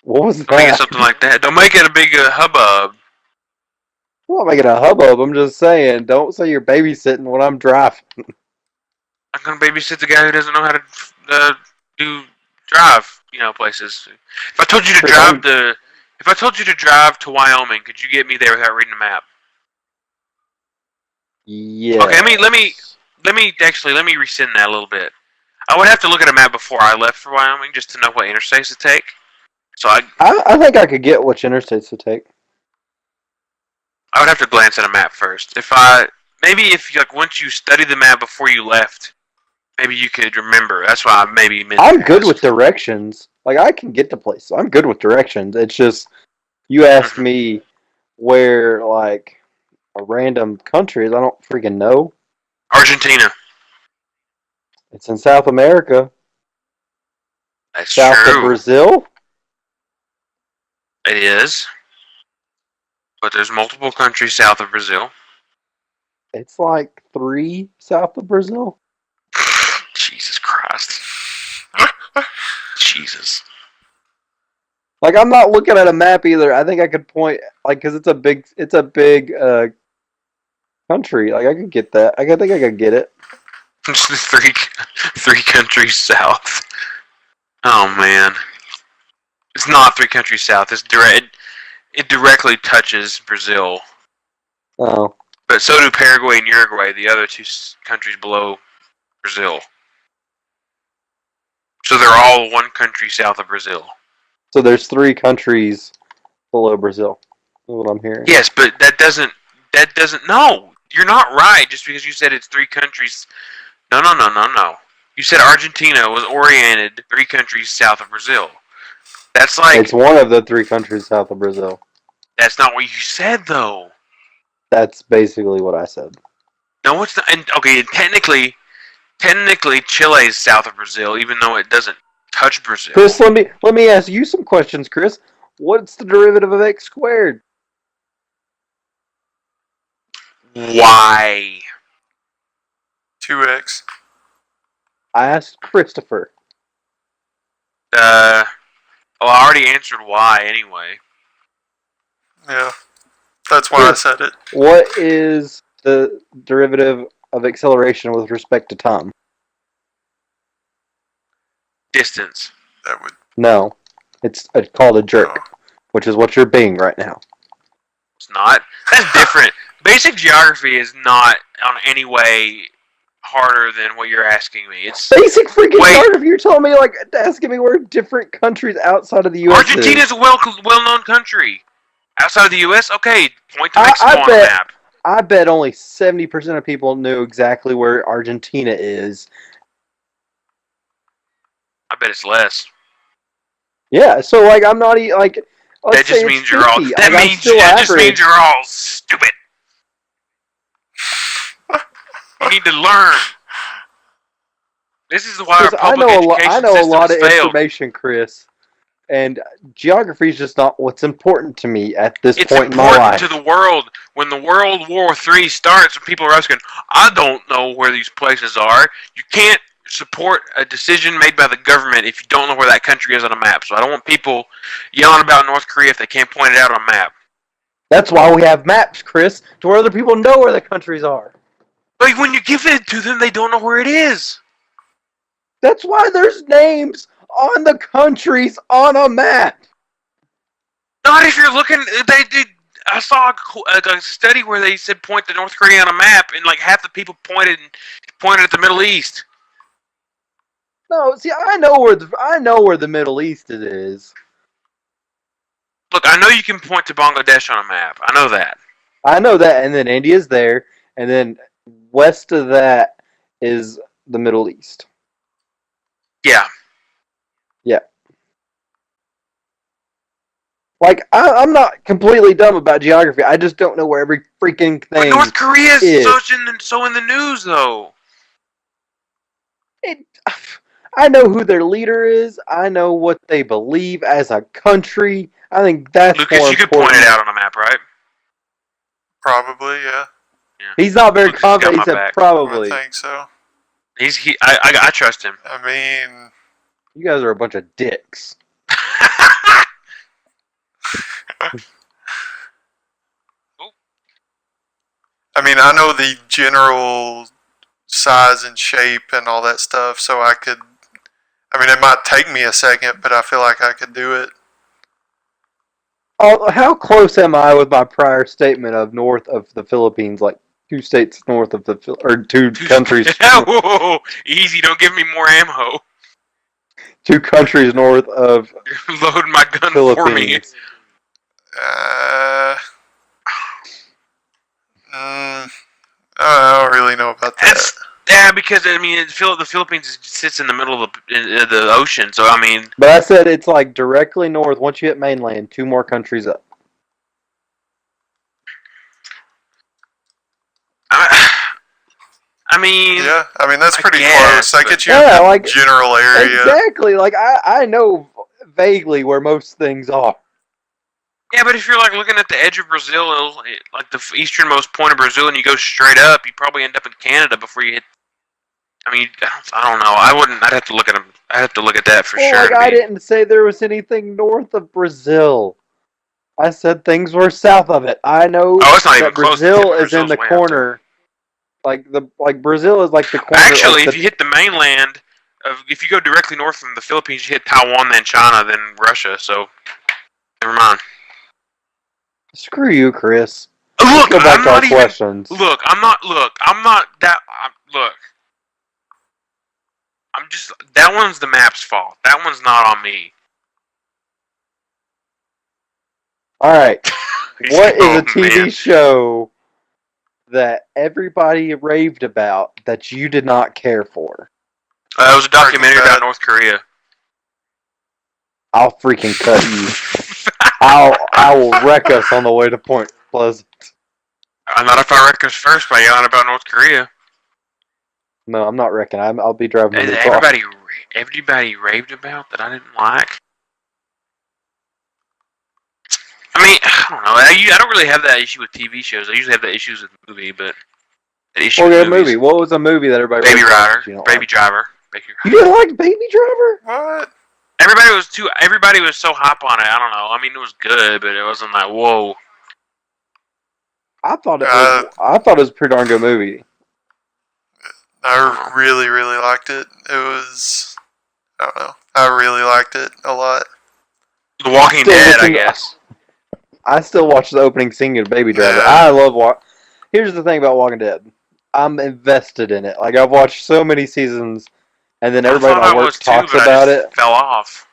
What was Don't make it that? something like that. Don't make it a big hubbub. I'm not making a hubbub. I'm just saying, don't say you're babysitting when I'm driving. I'm gonna babysit the guy who doesn't know how to drive. Places. If I told you to drive to Wyoming, could you get me there without reading the map? Yeah. Okay, let me rescind that a little bit. I would have to look at a map before I left for Wyoming just to know what interstates to take. So I think I could get which interstates to take. I would have to glance at a map first. If once you study the map before you left, maybe you could remember. That's why I maybe meant. I'm good with directions. Like, I can get to places. I'm good with directions. It's just, you ask me where, like, a random country is. I don't freaking know. Argentina. It's in South America. That's South true. of Brazil. It is. But there's multiple countries south of Brazil. It's like 3 south of Brazil. Jesus Christ. Jesus. Like, I'm not looking at a map either. I think I could point, like, because it's a big country. Like, I could get that. I think I could get it. three countries south. Oh man, it's not 3 countries south. It directly touches Brazil. Oh. But so do Paraguay and Uruguay, the other 2 countries below Brazil. So they're all 1 country south of Brazil. So there's 3 countries below Brazil. That's what I'm hearing. Yes, but that doesn't. No, you're not right. Just because you said it's 3 countries. No. You said Argentina was oriented 3 countries south of Brazil. That's like. It's one of the 3 countries south of Brazil. That's not what you said, though. That's basically what I said. No, it's not. And okay, technically, Chile is south of Brazil, even though it doesn't touch Brazil. Chris, let me ask you some questions, Chris. What's the derivative of x squared? Why? 2x. I asked Christopher. I already answered why anyway. Yeah. That's why I said it. What is the derivative of acceleration with respect to time? Distance. That would. No. It's called a jerk, which is what you're being right now. It's not. That's different. Basic geography is not on any way harder than what you're asking me. It's basic freaking geography. You're telling me, like, asking me where different countries outside of the U.S. Argentina is a well-known country. Outside of the U.S., okay, point to Mexico on the map. I bet only 70% of people knew exactly where Argentina is. I bet it's less. Yeah, so, like, I'm not like. That just means you're all. That just means you're all stupid. You need to learn. This is why our public education I know a lot of failed. information, Chris, And geography is just not what's important to me at this It's point in my important life. to the world. When the World War III starts, and people are asking, I don't know where these places are. You can't support a decision made by the government if you don't know where that country is on a map. So I don't want people yelling about North Korea if they can't point it out on a map. That's why we have maps, Chris, to where other people know where the countries are. But when you give it to them, they don't know where it is. That's why there's names on the countries on a map. Not if you're looking. They did. I saw a study where they said point to North Korea on a map, and like half the people pointed at the Middle East. No, see, I know where the Middle East it is. Look, I know you can point to Bangladesh on a map. I know that. I know that, and then India's there, and then west of that is the Middle East. Yeah. Yeah. Like, I'm not completely dumb about geography. I just don't know where every freaking But thing North Korea is is. so in the news, though. I know who their leader is. I know what they believe as a country. I think that's Lucas, more you could important. point it out on a map, right? Probably, yeah. He's not very Lucas has got confident. He my said back. probably. I think so. I trust him. I mean, You guys are a bunch of dicks. I know the general size and shape and all that stuff, so I could. It might take me a second, but I feel like I could do it. Oh, how close am I with my prior statement of north of the Philippines, like 2 states north of the or 2 countries, Whoa, easy! Don't give me more ammo. 2 countries north of You're loading my gun for me. Philippines? I don't really know about that. Yeah, because the Philippines sits in the middle of the ocean, so But I said it's like directly north. Once you hit mainland, 2 more countries up. Yeah, that's I pretty guess, close. That but- gets you Yeah, in the like- general area. Exactly. Like I know vaguely where most things are. Yeah, but if you're like looking at the edge of Brazil, like the easternmost point of Brazil, and you go straight up, you probably end up in Canada before you hit. I don't know. I wouldn't. I'd have to look at them. I'd have to look at that for Well, sure. like I didn't say there was anything north of Brazil. I said things were south of it. I know Oh, it's not that even close. Brazil is in Brazil's the way out there. corner. Like Brazil is like the corner. Actually, like if you hit the mainland, if you go directly north from the Philippines, you hit Taiwan, then China, then Russia. So, never mind. Screw you, Chris. Look, Let's go back I'm to our not even. questions. Look, I'm not. Look, I'm not that. Look, I'm just. That one's the map's fault. That one's not on me. All right. What is Oh, a TV man. show that everybody raved about that you did not care for? It was a documentary Breaking Bad. about North Korea. I'll freaking cut you. I will wreck us on the way to Point Pleasant. Not if I wreck us first by yelling about North Korea. No, I'm not wrecking. I'll be driving And the car. everybody raved about that I didn't like. I don't know. I don't really have that issue with TV shows. I usually have that issues with movie, but the issue Okay, with movies. movie. What was a movie that everybody Baby raved about Driver, that you don't Baby like? Driver. You didn't like Baby Driver? What? Everybody was so hype on it. I don't know. It was good, but it wasn't like whoa. I thought it was a pretty darn good movie. I really, really liked it. It was. I don't know. I really liked it a lot. The Walking Still Dead, I listen- guess. I still watch the opening scene of Baby Driver. Yeah. I love Here's the thing about Walking Dead. I'm invested in it. Like I've watched so many seasons, and then everybody in I thought our I work was too, talks but I about just it, fell off.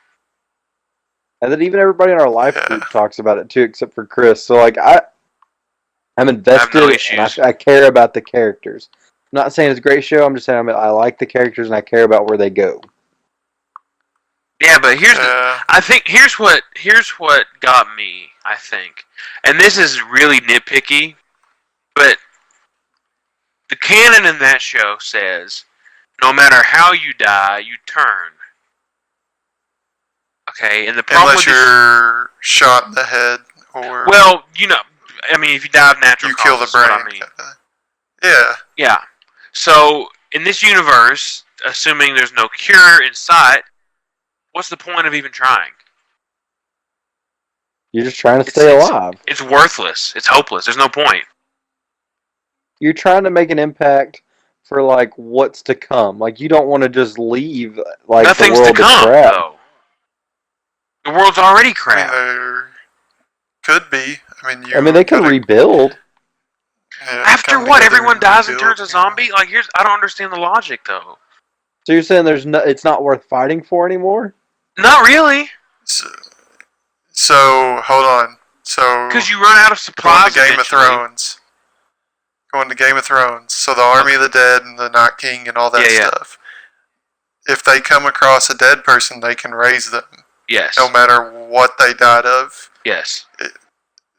and then even everybody in our life Yeah. group talks about it too, except for Chris. So like I'm invested, no and issues. I care about the characters. I'm not saying it's a great show. I'm just saying I like the characters and I care about where they go. Yeah, but here's what got me, I think. And this is really nitpicky, but the canon in that show says no matter how you die, you turn. Okay, and the problem Unless with you're shot in the head or well, I mean, if you die of natural you kill the causes, brain. what I mean. Yeah. Yeah. So in this universe, assuming there's no cure in sight, what's the point of even trying? You're just trying to stay alive. It's worthless. It's hopeless. There's no point. You're trying to make an impact for like what's to come. Like you don't want to just leave like Nothing's the world to come, crap. though. The world's already I crap. mean, there could be. I mean, they can rebuild. After what? Everyone dies and turns a zombie? Like, I don't understand the logic, though. So you're saying it's not worth fighting for anymore? Not really. So hold on. So Because you run out of supplies. Going to Game of Thrones. Going to Game of Thrones. So the Army of the Dead and the Night King and all that stuff. If they come across a dead person, they can raise them. Yes. No matter what they died of. Yes.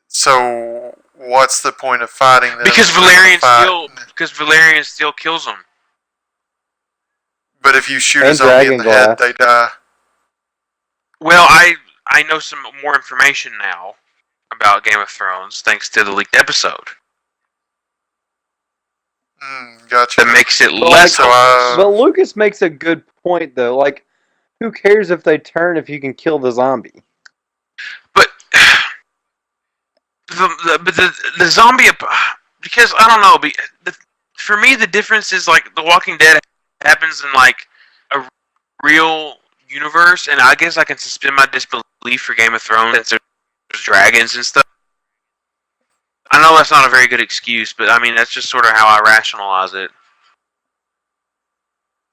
So what's the point of fighting them? Because Valerian still kills them. But if you shoot a zombie in the head, they die. Well, I know some more information now about Game of Thrones thanks to the leaked episode. Gotcha. That makes it less. But Lucas makes a good point though. Like, who cares if they turn if you can kill the zombie? But the zombie, because I don't know. For me, the difference is like The Walking Dead happens in like a real universe, and I guess I can suspend my disbelief for Game of Thrones since there's dragons and stuff. I know that's not a very good excuse, but I mean that's just sort of how I rationalize it.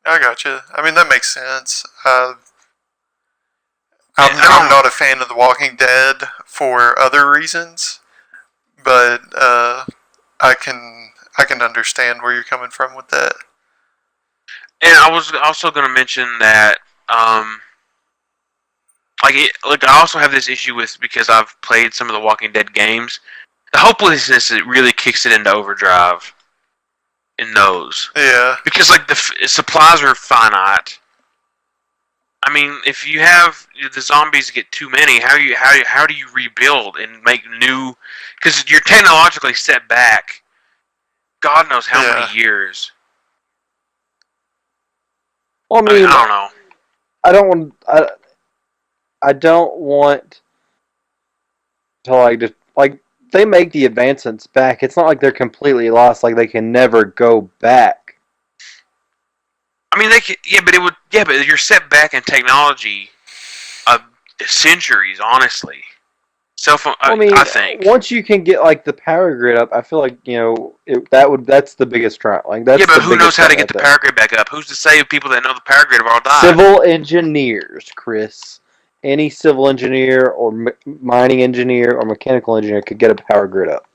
I gotcha. I mean that makes sense. I'm not a fan of The Walking Dead for other reasons, but I can understand where you're coming from with that. And I was also going to mention that, I also have this issue with, because I've played some of the Walking Dead games, the hopelessness, it really kicks it into overdrive in those. Yeah. Because, like, the supplies are finite. I mean, if you have the zombies get too many, how do you rebuild and make new? Because you're technologically set back. God knows how many years. Well, I mean, I don't know. I don't want to they make the advancements back. It's not like they're completely lost. Like they can never go back. I mean, they could, but you're set back in technology, centuries, honestly. I think once you can get like the power grid up, I feel like that's the biggest trial. Like that's but who knows how to get the power grid back up? Who's to say people that know the power grid have all died? Civil engineers, Chris. Any civil engineer or mining engineer or mechanical engineer could get a power grid up.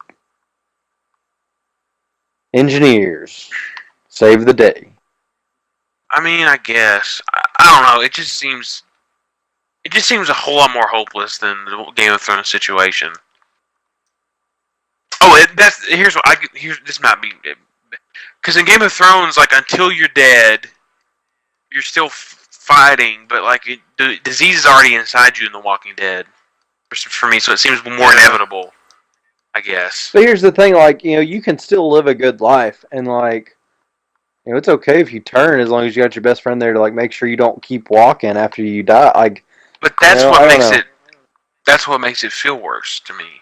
Engineers save the day. I mean, I guess I don't know. It just seems a whole lot more hopeless than the Game of Thrones situation. Oh, this might be, because in Game of Thrones, like, until you're dead, you're still fighting, but like the disease is already inside you in The Walking Dead. For me, so it seems more inevitable, I guess. But here's the thing, like, you can still live a good life, and like, it's okay if you turn as long as you got your best friend there to like make sure you don't keep walking after you die. Like, but that's what makes it. That's what makes it feel worse to me.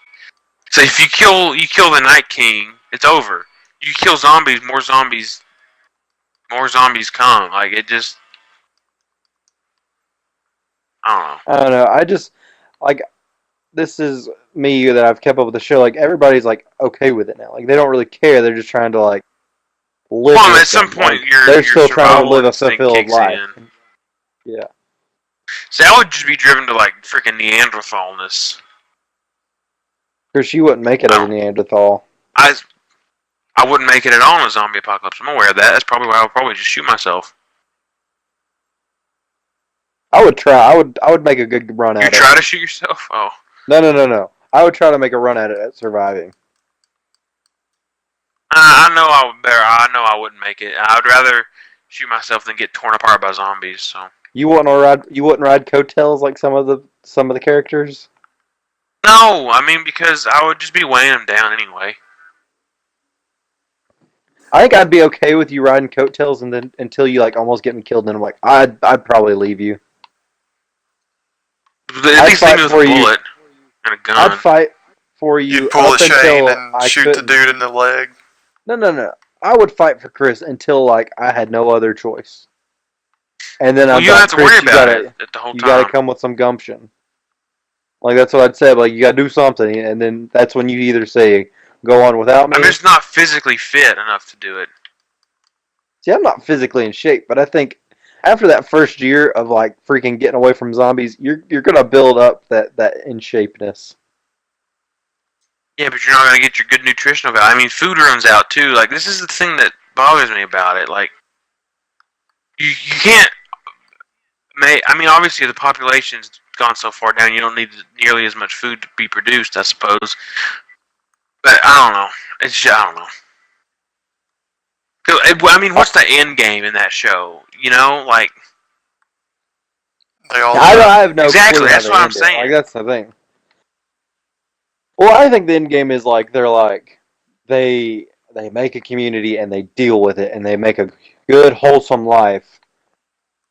So if you kill the Night King, it's over. You kill zombies, more zombies come. Like, it just, I don't know. I just like, this is me that I've kept up with the show. Like, everybody's like okay with it now. Like, they don't really care. They're just trying to like live. Well, at some point, like, they're still trying to live a fulfilled life. Yeah. So I would just be driven to like freaking Neanderthalness. Chris, you wouldn't make it as a Neanderthal. I wouldn't make it at all in a zombie apocalypse. I'm aware of that. That's probably why I would probably just shoot myself. I would try. I would make a good run at it. You try to shoot yourself? Oh. No. I would try to make a run at it at surviving. I know I wouldn't make it. I'd rather shoot myself than get torn apart by zombies. So You wouldn't ride coattails like some of the characters? No, I mean because I would just be weighing them down anyway. I think I'd be okay with you riding coattails and then until you like almost get me killed, and then I'm like, I'd probably leave you. At least leave me with a bullet and a gun. I'd fight for you. You'd pull a Shane until and I shoot couldn't. the dude in the leg. No. I would fight for Chris until like I had no other choice. And then Well, I'm you don't like, have to Chris, worry you about gotta, it the whole you time. gotta come with some gumption. Like that's what I'd say. Like you gotta do something, and then that's when you either say go on without me. I'm just not physically fit enough to do it. See, I'm not physically in shape, but I think after that first year of like freaking getting away from zombies, you're gonna build up that in shapeness. Yeah, but you're not gonna get your good nutritional value. I mean, food runs out too. Like this is the thing that bothers me about it. Like you can't. I mean, obviously the population's gone so far down, you don't need nearly as much food to be produced, I suppose. But I don't know. I don't know. I mean, what's the end game in that show? You know, like They all I have no exactly. clue how That's they what I'm end it. saying. Like that's the thing. Well, I think the end game is like they're like they make a community and they deal with it and they make a good wholesome life,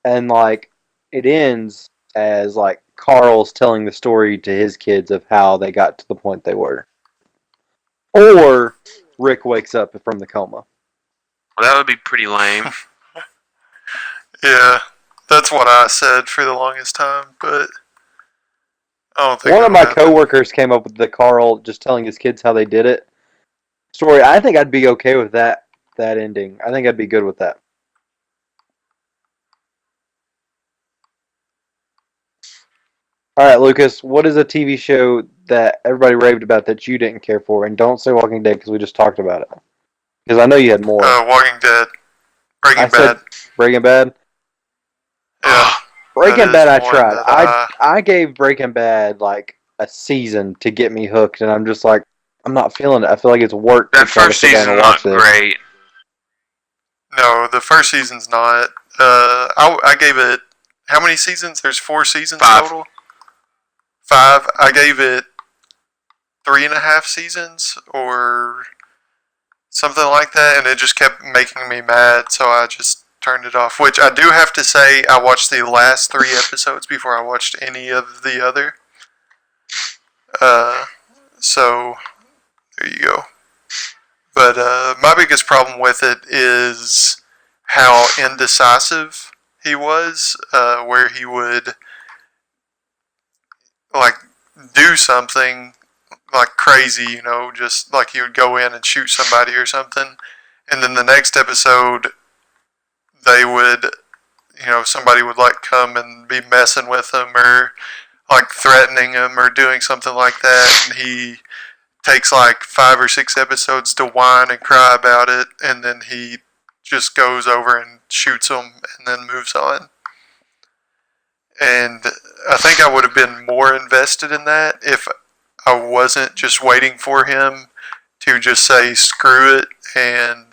and like it ends as like Carl's telling the story to his kids of how they got to the point they were, or Rick wakes up from the coma. Well, that would be pretty lame. Yeah, that's what I said for the longest time, but I don't think One of my that'll happen. coworkers came up with the Carl just telling his kids how they did it story. I think I'd be okay with that ending. I think I'd be good with that. All right, Lucas, what is a TV show that everybody raved about that you didn't care for? And don't say Walking Dead because we just talked about it. Because I know you had more. Walking Dead, Breaking I Bad. said Breaking Bad. Yeah, Breaking that Bad, is I one tried. that I gave Breaking Bad like a season to get me hooked, and I'm just like, I'm not feeling it. I feel like it's work to That try to first sit down season's and watch not this. great. No, the first season's not. I gave it. How many seasons? There's 4 seasons 5. total. 5. I gave it 3.5 seasons or something like that, and it just kept making me mad, so I just turned it off. Which I do have to say, I watched the last 3 episodes before I watched any of the other. So there you go. But my biggest problem with it is how indecisive he was, where he would like do something like crazy, you know, just like he would go in and shoot somebody or something, and then the next episode they would, you know, somebody would like come and be messing with him or like threatening him or doing something like that, and he takes like 5 or 6 episodes to whine and cry about it, and then he just goes over and shoots them and then moves on. And I think I would have been more invested in that if I wasn't just waiting for him to just say screw it and,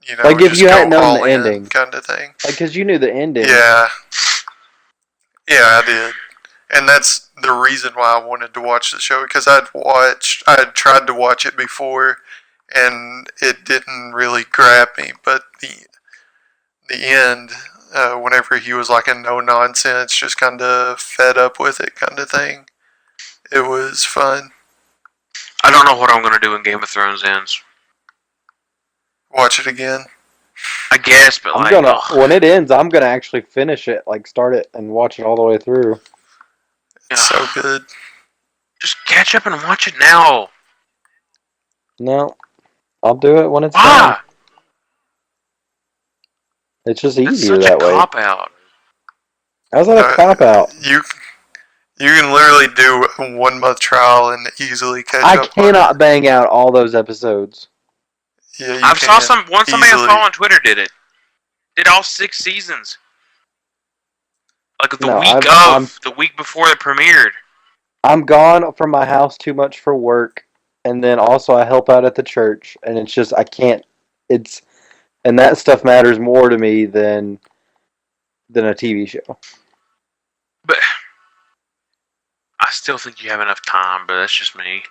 you know, Like if just you go hadn't known all the in ending. kind of thing. Like, because you knew the ending. Yeah, I did, and that's the reason why I wanted to watch the show, because I had tried to watch it before, and it didn't really grab me. But the end, whenever he was like a no nonsense, just kind of fed up with it, kind of thing, it was fun. I don't know what I'm gonna do when Game of Thrones ends. Watch it again. I guess, but I'm like, gonna when it ends, I'm gonna actually finish it, like start it and watch it all the way through. It's so good. just catch up and watch it now. No, I'll do it when it's done. Why? It's just That's easier such that a way. cop out. How's that a cop out? You can literally do a 1-month trial and easily catch I up. cannot bang out all those episodes. Yeah, you I saw can somebody I easily. saw on Twitter did it. Did all 6 seasons. Like the No, the week before it premiered. I'm gone from my house too much for work, and then also I help out at the church, and it's just I can't. And that stuff matters more to me than than a TV show. But I still think you have enough time, but that's just me.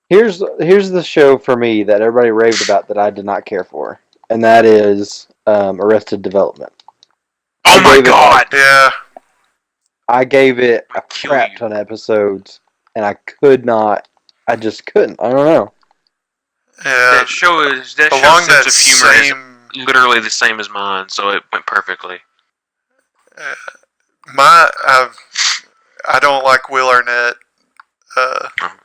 Here's the show for me that everybody raved about that I did not care for, and that is Arrested Development. Oh my god! Yeah. I gave it a I'd kill crap you. ton of episodes, and I could not. I just couldn't. I don't know. Yeah. That show's Along sense that of humor same. is literally the same as mine, so it went perfectly. I don't like Will Arnett.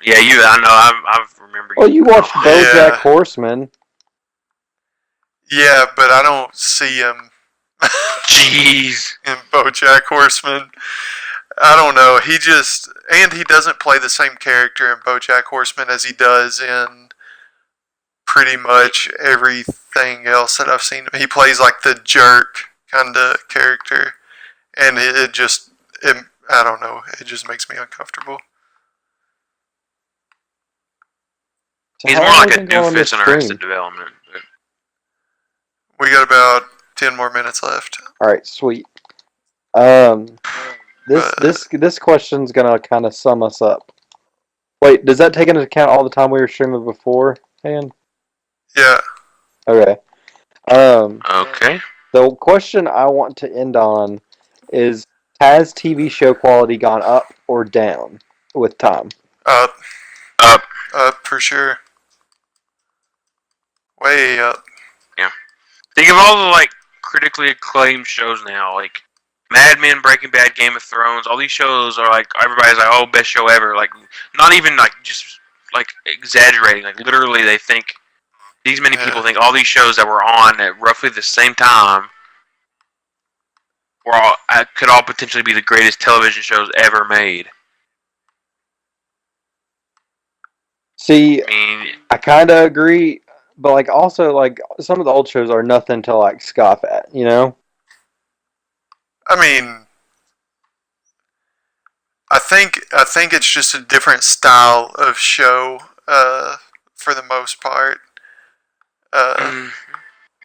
Yeah, I know. I've remembered. Well, you watched BoJack Yeah. Horseman. Yeah, but I don't see him Jeez. in BoJack Horseman. I don't know. He doesn't play the same character in BoJack Horseman as he does in pretty much everything else that I've seen. He plays like the jerk kind of character, and I don't know. It just makes me uncomfortable. So He's how more long like have a we been going on doofus this in stream? Arrested Development. But We got about 10 more minutes left. All right, sweet. This question's gonna kind of sum us up. Wait, does that take into account all the time we were streaming beforehand? Yeah. Okay. okay. The question I want to end on is: has TV show quality gone up or down with time? Up Up. for sure. Way up. Think of all the critically acclaimed shows now, like Mad Men, Breaking Bad, Game of Thrones. All these shows are everybody's like, oh, best show ever. Like, not even just exaggerating. Like, literally, they think these many people think all these shows that were on at roughly the same time could all potentially be the greatest television shows ever made. See, I mean, I kind of agree, but also some of the old shows are nothing to scoff at, you know? I mean, I think it's just a different style of show, for the most part.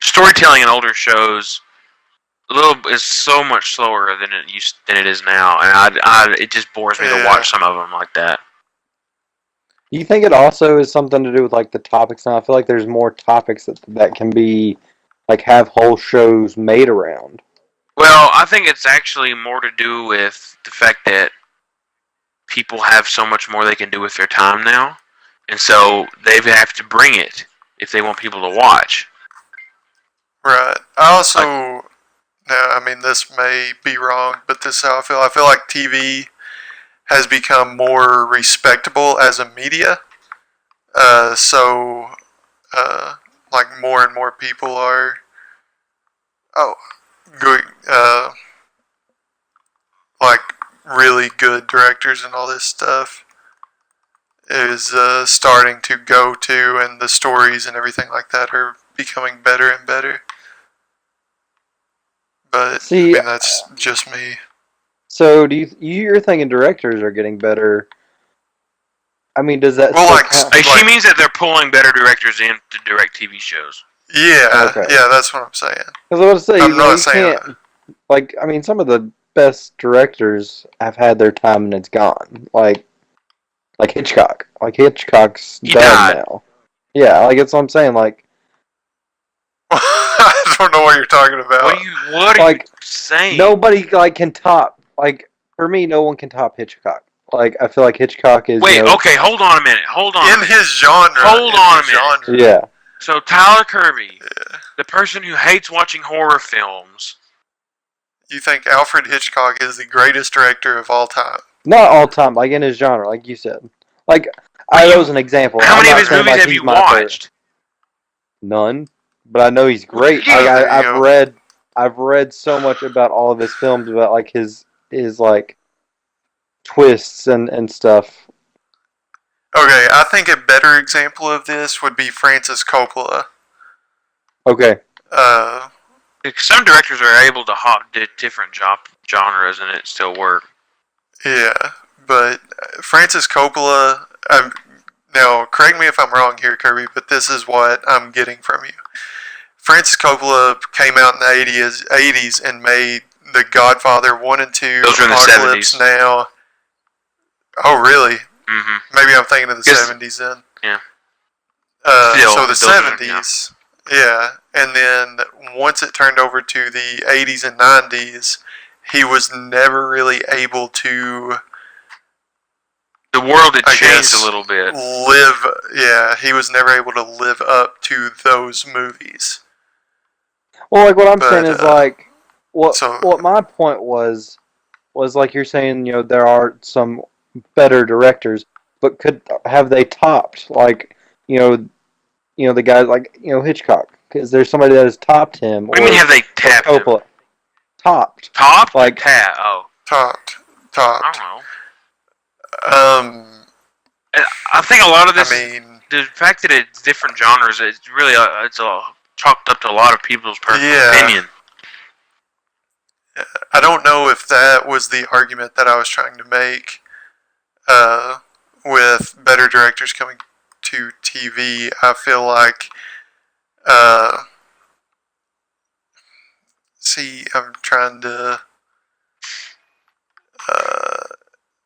Storytelling in older shows is so much slower than it is now, and it just bores me to watch some of them like that. You think it also is something to do with the topics now? I feel like there's more topics that can be have whole shows made around. Well, I think it's actually more to do with the fact that people have so much more they can do with their time now, and so they have to bring it if they want people to watch. Right. I also, this may be wrong, but this is how I feel. I feel like TV has become more respectable as a media. So more and more people are, really good directors and all this stuff is starting to go to, and the stories and everything like that are becoming better and better. But See, that's just me. So you're thinking directors are getting better? I mean, does that? She means that they're pulling better directors in to direct TV shows. Yeah, okay. Yeah, that's what I'm saying. Because I was going to say, I'm not saying can't, some of the best directors have had their time and it's gone. Like Hitchcock. Hitchcock's done now. Yeah, that's what I'm saying. I don't know what you're talking about. What are you saying? Nobody can top. For me, no one can top Hitchcock. I feel like Hitchcock is. Wait, okay, hold on a minute. In his genre. Hold on a minute. Genre. Yeah. So Tyler Kirby, the person who hates watching horror films. You think Alfred Hitchcock is the greatest director of all time? Not all time, in his genre, like you said. That was an example. How many of his movies have you watched? None, but I know he's great. I've read so much about all of his films, about his twists and stuff. Okay, I think a better example of this would be Francis Coppola. Okay. Some directors are able to hop to different genres and it still work. Yeah, but Francis Coppola. Now, correct me if I'm wrong here, Kirby, but this is what I'm getting from you. Francis Coppola came out in the 80s and made The Godfather 1 and 2, Those are in the Apocalypse 70s. Now. Oh, really? Mm-hmm. Maybe I'm thinking of the 70s then. Yeah. So the those are- 70s, yeah. And then once it turned over to the 80s and 90s, he was never really able to The world had I changed guess, a little bit. he was never able to live up to those movies. Well, like what I'm But, saying is like what so- what my point was like you're saying, you know, there are some better directors, but have they topped like the guys like Hitchcock? Because there's somebody that has topped him. What do you mean have they tapped him? Coppola. Topped. Topped? Like- Tap. Oh. Topped. I don't know. I think a lot of this, the fact that it's different genres, it's really it's chalked up to a lot of people's personal opinion. I don't know if that was the argument that I was trying to make with better directors coming to TV. I feel like, I'm trying to,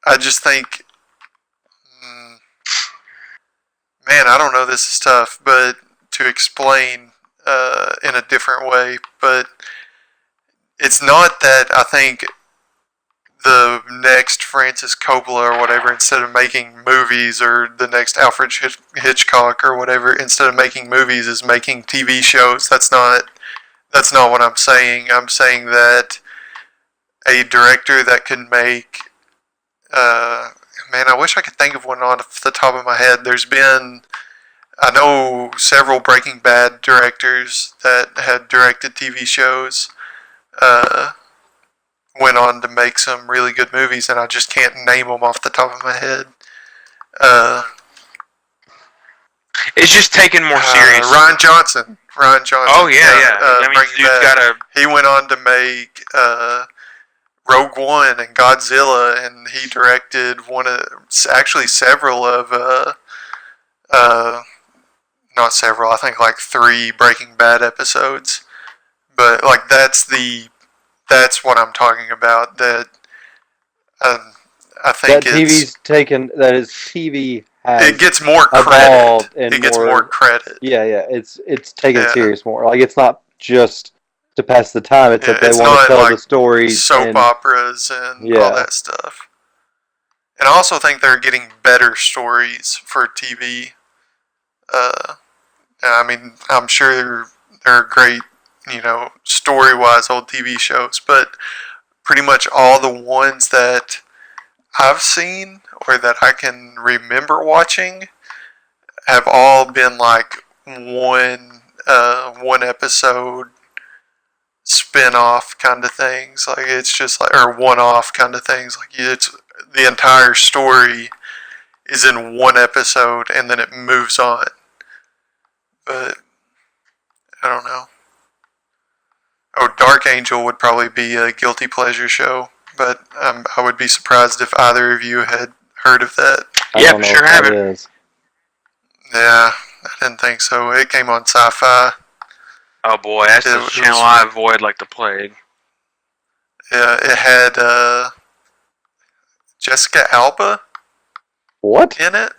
I just think, man, I don't know, this is tough, but to explain in a different way, but it's not that I think the next Francis Coppola or whatever, instead of making movies, or the next Alfred Hitchcock or whatever, instead of making movies, is making TV shows. That's not what I'm saying. I'm saying that a director that can make, man, I wish I could think of one off the top of my head. I know several Breaking Bad directors that had directed TV shows, went on to make some really good movies, and I just can't name them off the top of my head. It's just taken more serious. Ryan Johnson. Oh yeah. I mean, Breaking Bad. He went on to make Rogue One and Godzilla, and he directed several of not several, I think like 3 Breaking Bad episodes. But like that's what I'm talking about. That I think TV has it gets more evolved credit. and It gets more credit. Yeah. It's taken serious more. Like it's not just to pass the time. It's that they it's want not to tell like the stories, soap operas and all that stuff. And I also think they're getting better stories for TV. I mean, I'm sure they're great, story-wise old TV shows, but pretty much all the ones that I've seen or that I can remember watching have all been like one episode spin-off kind of things. Like it's just like, or one-off kind of things. Like it's the entire story is in one episode and then it moves on. But I don't know. Oh, Dark Angel would probably be a guilty pleasure show, but I would be surprised if either of you had heard of that. Yeah, for sure haven't. Yeah, I didn't think so. It came on Sci-Fi. Oh boy, that's the channel I avoid like the plague. Yeah, it had Jessica Alba. What? In it?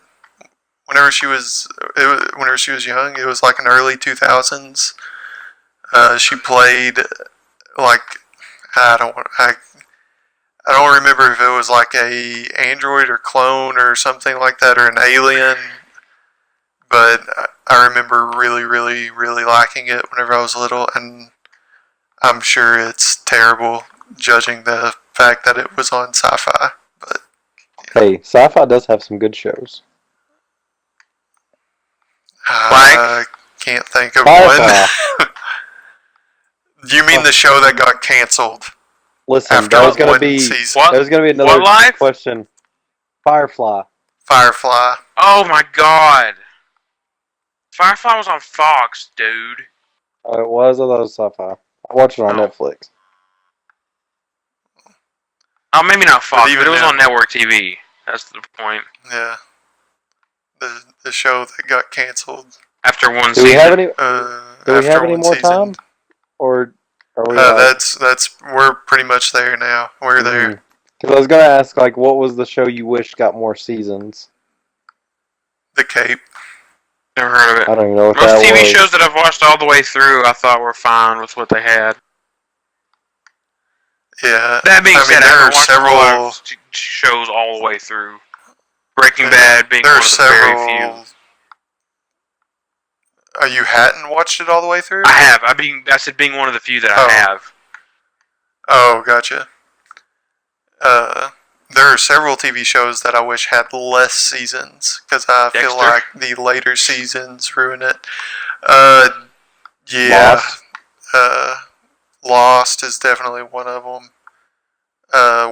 Whenever she was young, it was like in early 2000s. She played like I don't remember if it was like a android or clone or something like that, or an alien. But I remember really, really, really liking it whenever I was little, and I'm sure it's terrible judging the fact that it was on Sci-Fi. But hey, Sci-Fi does have some good shows. I can't think of Sci-Fi. one. Do you mean the show that got canceled? Listen, after that was going to one be season? there's going to be another question. Firefly. Oh my god. Firefly was on Fox, dude. Oh, it was. I thought it was Sci-Fi. I watched it on Netflix. Oh, maybe not Fox, but it was now, on network TV. That's the point. Yeah. The show that got canceled. After one Do season. we have any? Do we after have any one more season. time? Or are we We're pretty much there now. We're there. Because I was going to ask, like, what was the show you wish got more seasons? The Cape. Never heard of it. I don't even know what Most that TV was. shows that I've watched all the way through, I thought were fine with what they had. Yeah. That being said, I there are haven't watched a whole several. lot of shows all the way through. Breaking Bad being There one are of the very few. several. You hadn't watched it all the way through? I have. I said being one of the few that I have. Oh, gotcha. There are several TV shows that I wish had less seasons because I feel Dexter? like the later seasons ruin it. Yeah. Lost? Lost is definitely one of them.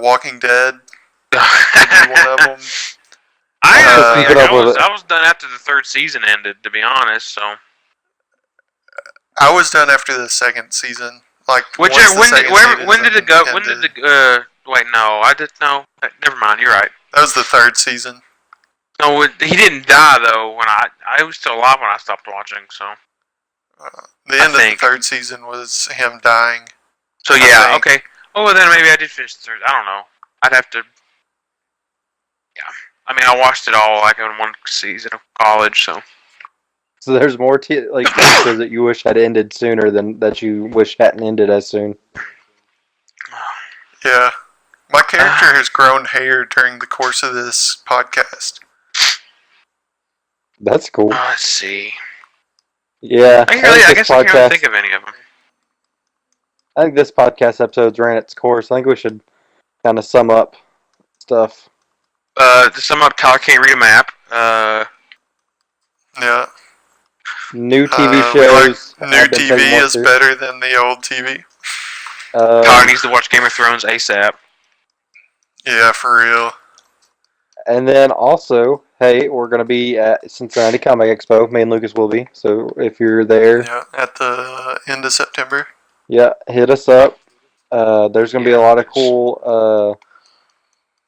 Walking Dead could be one of them. I was done after the third season ended, to be honest. So I was done after the second season. Like when did it go? ended. When did the wait? No, I did no. Never mind. You're right. That was the third season. No, he didn't die though. When I was still alive when I stopped watching. So The end of the third season was him dying. So yeah, okay. Oh, well, then maybe I did finish the third. I don't know. I'd have to. Yeah, I mean, I watched it all like in one season of college. So there's more like shows that you wish had ended sooner than that you wish hadn't ended as soon. Yeah. My character has grown hair during the course of this podcast. That's cool. Let's see. Yeah. I guess I can't really think of any of them. I think this podcast episode's ran its course. I think we should kind of sum up stuff. To sum up, Tyler can't read a map. Yeah. New TV shows. New TV is better than the old TV. Tyler needs to watch Game of Thrones ASAP. Yeah, for real. And then also, hey, we're going to be at Cincinnati Comic Expo. Me and Lucas will be. So if you're there. Yeah, at the end of September. Yeah, hit us up. There's going to be a lot of cool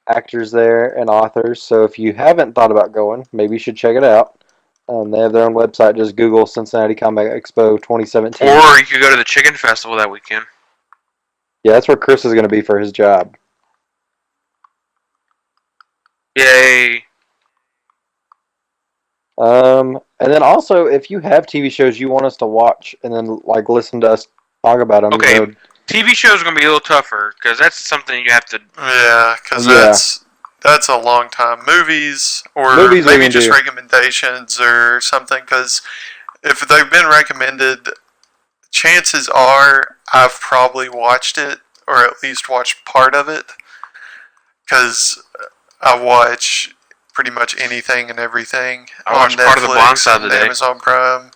actors there and authors. So if you haven't thought about going, maybe you should check it out. They have their own website. Just Google Cincinnati Comic Expo 2017. Or you could go to the Chicken Festival that weekend. Yeah, that's where Chris is going to be for his job. Yay. And then also, if you have TV shows you want us to watch and then like listen to us talk about them. Okay, TV shows are going to be a little tougher because that's something you have to... Yeah, because that's a long time. Movies, or maybe just recommendations or something, because if they've been recommended, chances are I've probably watched it, or at least watched part of it, because I watch pretty much anything and everything I watched on part of The Blind Netflix Side and today. Amazon Prime.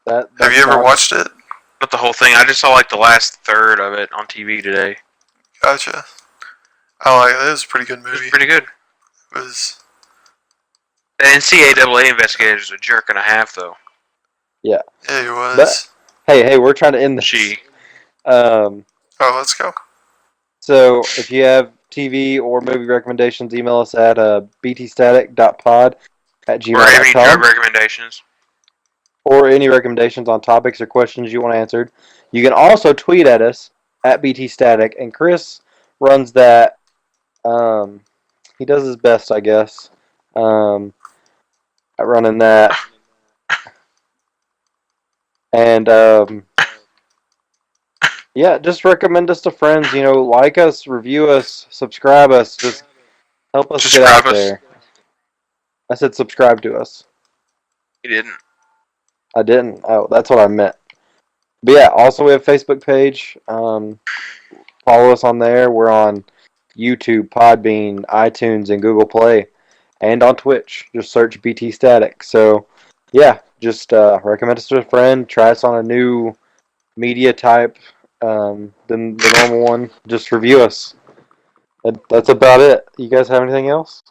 Have you ever watched it? Not the whole thing. I just saw like the last third of it on TV today. Gotcha. I like it. It was a pretty good movie. It was pretty good. It was. The NCAA investigator is a jerk and a half, though. Yeah. Yeah, he was. But, hey, we're trying to end this. Let's go. So, if you have TV or movie recommendations, email us at btstatic.pod@gmail.com. Or any drug recommendations. Or any recommendations on topics or questions you want answered. You can also tweet at us at btstatic, and Chris runs that. He does his best, I guess, at running that. And, yeah, just recommend us to friends. You know, like us, review us, subscribe us. Just help us get out there. I said subscribe to us. You didn't. I didn't. Oh, that's what I meant. But yeah, also we have a Facebook page. Follow us on there. We're on YouTube, Podbean, iTunes, and Google Play. And on Twitch. Just search BT Static. So, yeah, just recommend us to a friend. Try us on a new media type than the normal one. Just review us. That's about it. You guys have anything else?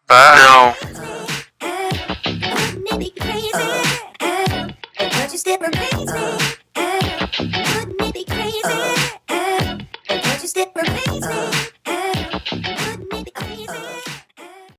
Bye. No. Wouldn't it be crazy? But you still amaze me.